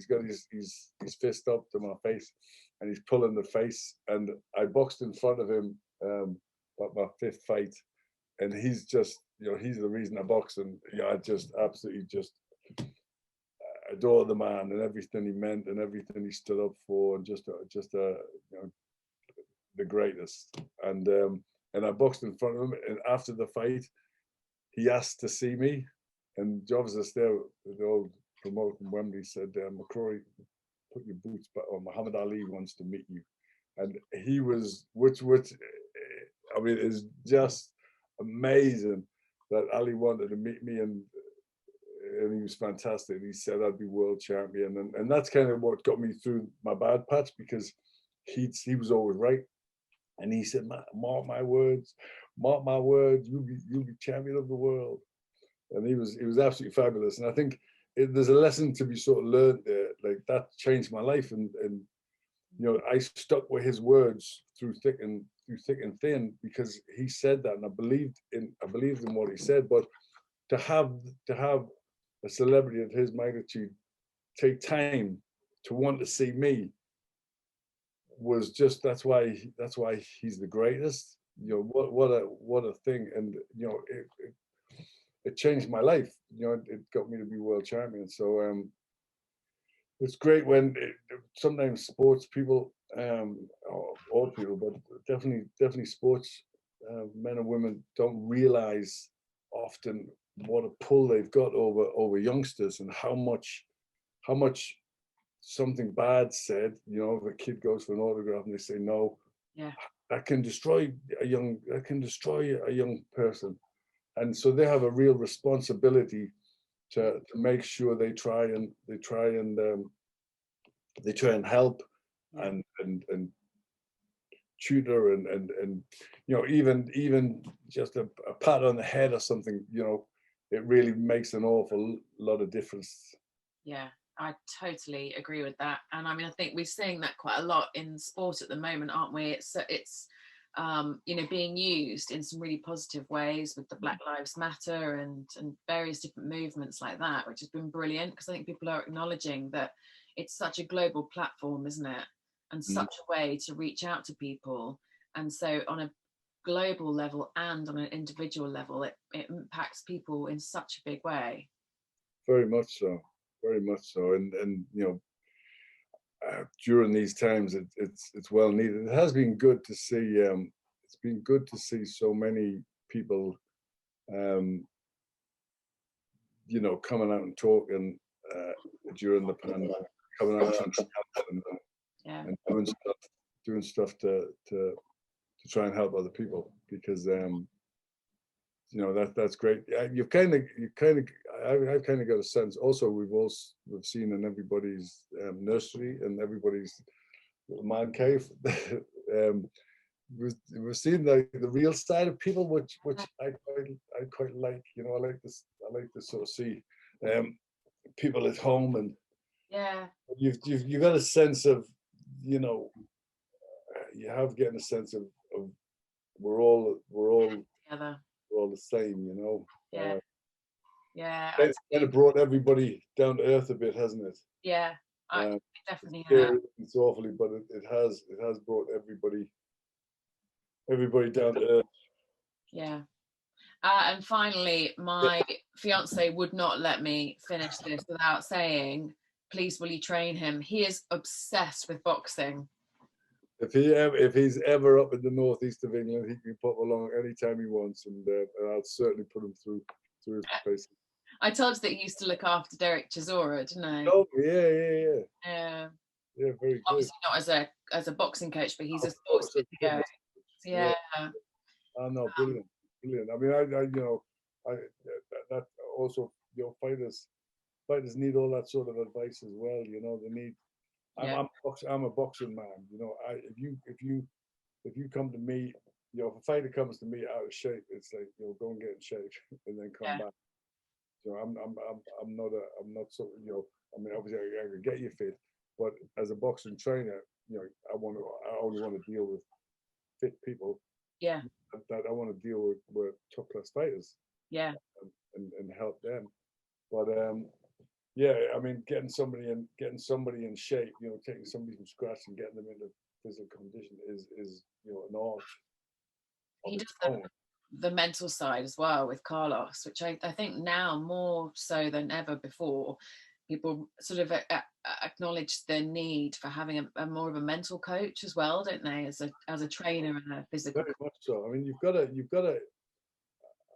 Speaker 2: fist up to my face and he's pulling the face, and I boxed in front of him at my 5th fight, and he's just, you know, he's the reason I box, and I just absolutely just adore the man and everything he meant and everything he stood up for, and just the greatest. And I boxed in front of him, and after the fight, he asked to see me, and Jobs is there, the old promoter from Wembley, said, McCrory, put your boots back on. Muhammad Ali wants to meet you. And he was, which I mean, it's just amazing that Ali wanted to meet me, and he was fantastic. He said I'd be world champion, and that's kind of what got me through my bad patch, because he was always right. And he said, mark my words, you'll be champion of the world. And he was absolutely fabulous. And I think there's a lesson to be sort of learned there. Like, that changed my life, and I stuck with his words through thick and through thick and thin because he said that, and I believed in what he said. But to have a celebrity of his magnitude take time to want to see me was just that's why he's the greatest. You know, what a thing. And you know, it changed my life. You know, it got me to be world champion. So it's great when sometimes sports people, all people, but definitely sports men and women don't realize often what a pull they've got over youngsters, and how much something bad said, you know, if a kid goes for an autograph and they say no,
Speaker 1: Yeah.
Speaker 2: that can destroy a young person. And so they have a real responsibility to make sure they try and help and tutor and you know, even just a pat on the head or something, you know, it really makes an awful lot of difference.
Speaker 1: Yeah, I totally agree with that. And I mean, I think we're seeing that quite a lot in sport at the moment, aren't we? It's you know, being used in some really positive ways with the Black Lives Matter and various different movements like that, which has been brilliant, because I think people are acknowledging that it's such a global platform, isn't it? And such a way to reach out to people. And so on a global level and on an individual level, it impacts people in such a big way.
Speaker 2: Very much so. Very much so. And you know, during these times, it's well needed. It has been good to see. It's been good to see so many people, you know, coming out and talking during the pandemic, coming out and doing stuff to try and help other people, because you know, that's great. I've kind of got a sense. Also, we've seen in everybody's nursery and everybody's little man cave. We've seen the real side of people, which I quite like. You know, I like to sort of see people at home, and you've got a sense of, you know, you have getting a sense of we're all
Speaker 1: Together.
Speaker 2: We're all the same, you know.
Speaker 1: It's
Speaker 2: kind of brought everybody down to earth a bit, hasn't it?
Speaker 1: Yeah, I definitely have.
Speaker 2: It's awfully, but it has brought everybody down to earth.
Speaker 1: Yeah. And finally, my fiance would not let me finish this without saying, please, will you train him? He is obsessed with boxing.
Speaker 2: If he's ever up in the northeast of England, he can pop along anytime he wants, and I'll certainly put him through his paces.
Speaker 1: I told you that he used to look after Derek Chisora, didn't I?
Speaker 2: Oh, yeah. Yeah, very good.
Speaker 1: Obviously not as a boxing coach, but he's a sports physio. Yeah.
Speaker 2: Oh no, brilliant. I mean, I you know, that also, you know, fighters need all that sort of advice as well. You know, they need. I'm a boxing man. You know, if you come to me, you know, if a fighter comes to me out of shape, it's like, you know, go and get in shape and then come back. You know, I'm not so, you know, I mean, obviously I can get you fit, but as a boxing trainer, you know, I only want to deal with fit people.
Speaker 1: Yeah.
Speaker 2: That I want to deal with top class fighters.
Speaker 1: Yeah.
Speaker 2: And help them. But yeah, I mean, getting somebody in shape, you know, taking somebody from scratch and getting them into physical condition is you know, an art.
Speaker 1: He does the mental side as well with Carlos, which I think now more so than ever before, people sort of acknowledge the need for having a more of a mental coach as well, don't they? As a trainer and a physical.
Speaker 2: Very much so. I mean, you've got to.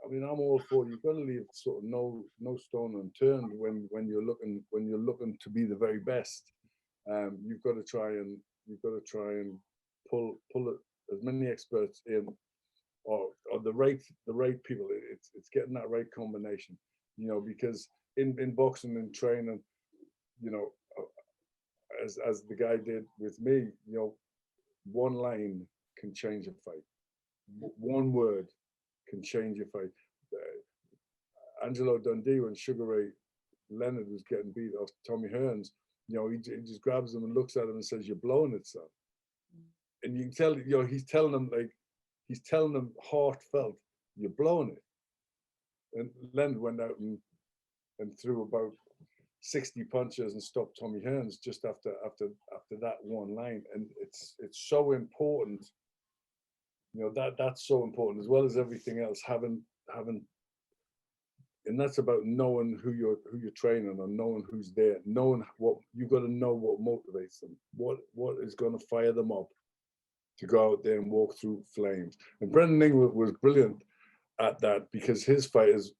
Speaker 2: I mean, I'm all for, you've got to leave sort of no stone unturned when you're looking to be the very best. You've got to try and pull as many experts in, or the right people. It's getting that right combination, you know, because in boxing and training, you know, as the guy did with me, you know, one line can change a fight. One word can change a fight. Angelo Dundee, when Sugar Ray Leonard was getting beat off Tommy Hearns, you know, he just grabs him and looks at him and says, "You're blowing it, son." And you can tell, you know, he's telling him, like, he's telling them heartfelt, you're blowing it. And Len went out and threw about 60 punches and stopped Tommy Hearns just after that one line. And it's so important, you know, that's so important, as well as everything else, having, and that's about knowing who you're training, or knowing who's there, knowing what you got to know, what motivates them, what is going to fire them up to go out there and walk through flames. And Brendan Ingram was brilliant at that, because his fighters,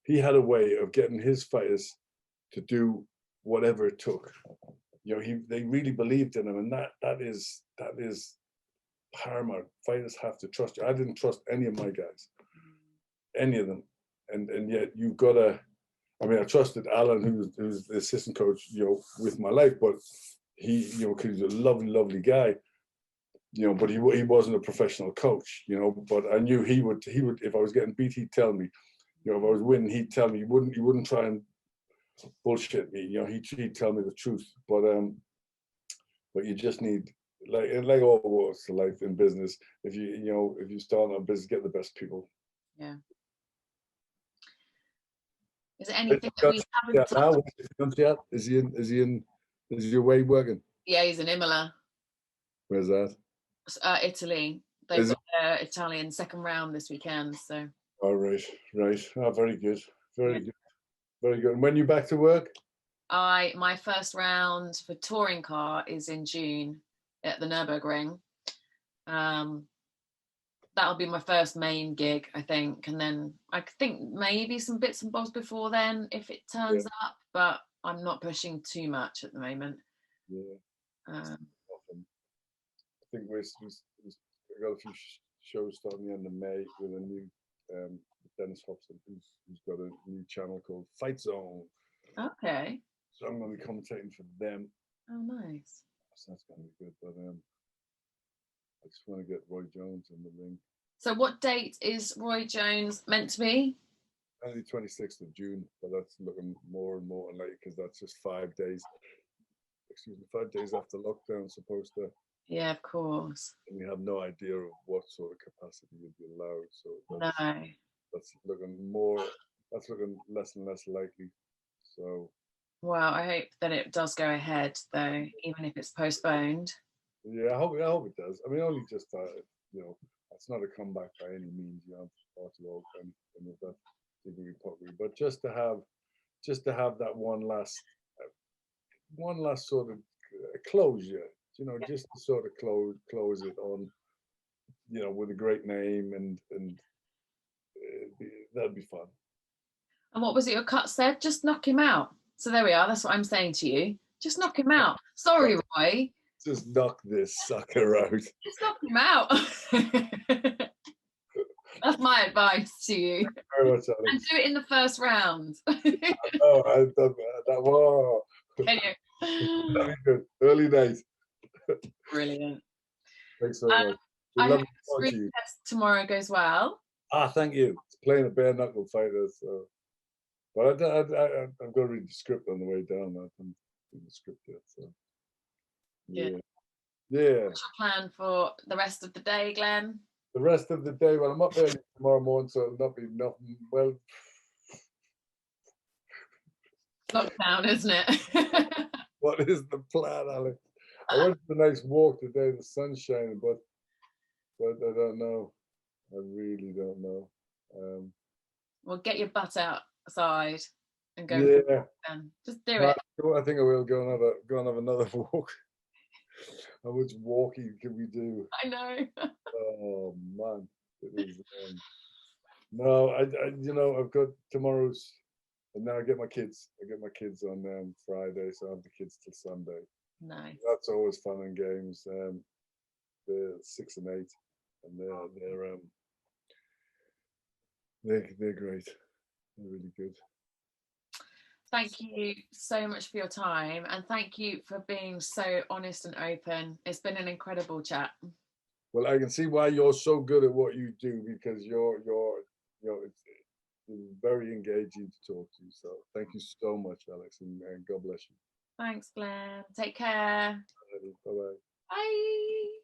Speaker 2: he had a way of getting his fighters to do whatever it took. You know, they really believed in him, and that is paramount. Fighters have to trust you. I didn't trust any of my guys, any of them, and yet you've got to. I mean, I trusted Alan, who's the assistant coach, you know, with my life, but he, you know, because he's a lovely guy, you know, but he wasn't a professional coach, you know. But I knew he would if I was getting beat, he'd tell me. You know, if I was winning, he'd tell me. He wouldn't try and bullshit me. You know, he'd tell me the truth. But you just need, like all walks of life in business, if you start a business, get the best people.
Speaker 1: Yeah. Is there anything that we haven't
Speaker 2: touched? Is he away working?
Speaker 1: Yeah, he's in Imola.
Speaker 2: Where's that?
Speaker 1: Italy. They've got their Italian second round this weekend. So.
Speaker 2: Oh, right. Oh, very good. Very good. Very good. And when you back to work?
Speaker 1: My first round for touring car is in June at the Nürburgring. That'll be my first main gig, I think, and then I think maybe some bits and bobs before then if it turns up, but I'm not pushing too much at the moment.
Speaker 2: Yeah. I think we got a few shows starting the end of May with a new Dennis Hobson, who's got a new channel called Fight Zone.
Speaker 1: Okay.
Speaker 2: So I'm going to be commentating for them.
Speaker 1: Oh, nice.
Speaker 2: So that's going to be good. But I just want to get Roy Jones in the ring.
Speaker 1: So what date is Roy Jones meant to be?
Speaker 2: Only 26th of June, but that's looking more and more unlikely, because that's just 5 days. 5 days after lockdown, supposed to.
Speaker 1: Yeah, of course.
Speaker 2: And we have no idea of what sort of capacity would be allowed. So that's looking less and less likely. So.
Speaker 1: Well, I hope that it does go ahead, though, even if it's postponed.
Speaker 2: Yeah, I hope it does. I mean, only just you know, it's not a comeback by any means, you know, far too old and with that pottery, but just to have that one last sort of closure, you know, just to sort of close it on, you know, with a great name, and that'd be fun.
Speaker 1: And what was it your cut said? Just knock him out. So there we are. That's what I'm saying to you. Just knock him out. Sorry, Roy.
Speaker 2: Just knock this sucker out.
Speaker 1: Just knock him out. That's my advice to you.
Speaker 2: Very much,
Speaker 1: and do it in the first round.
Speaker 2: Oh, I've done that. Whoa.
Speaker 1: Anyway.
Speaker 2: That'd be good. Early days.
Speaker 1: Brilliant.
Speaker 2: Thanks so much.
Speaker 1: I hope the screen test tomorrow goes well.
Speaker 2: Thank you. It's playing a bare knuckle fighter, so. But I've got to read the script on the way down. I haven't read the script yet, so. Yeah.
Speaker 1: What's your plan for the rest of the day, Glenn?
Speaker 2: The rest of the day, well, I'm up early tomorrow morning, so it'll not be nothing. Well,
Speaker 1: lockdown, isn't it?
Speaker 2: What is the plan, Alex? I went for a nice walk today. The sun's shining, but I don't know. I really don't know.
Speaker 1: Well, get your butt outside and go.
Speaker 2: Yeah.
Speaker 1: Just do it.
Speaker 2: I think I will go and have another walk. How much walking can we do?
Speaker 1: I know.
Speaker 2: Oh man, it is. No, I you know, I've got tomorrow's, and now I get my kids. I get my kids on Friday, so I have the kids till Sunday.
Speaker 1: Nice.
Speaker 2: That's always fun and games. They're 6 and 8, and they're great. They're really good.
Speaker 1: Thank you so much for your time, and thank you for being so honest and open. It's been an incredible chat.
Speaker 2: Well, I can see why you're so good at what you do, because you're it's very engaging to talk to. So thank you so much, Alex, and God bless you.
Speaker 1: Thanks, Glenn. Take care.
Speaker 2: Bye-bye.
Speaker 1: Bye.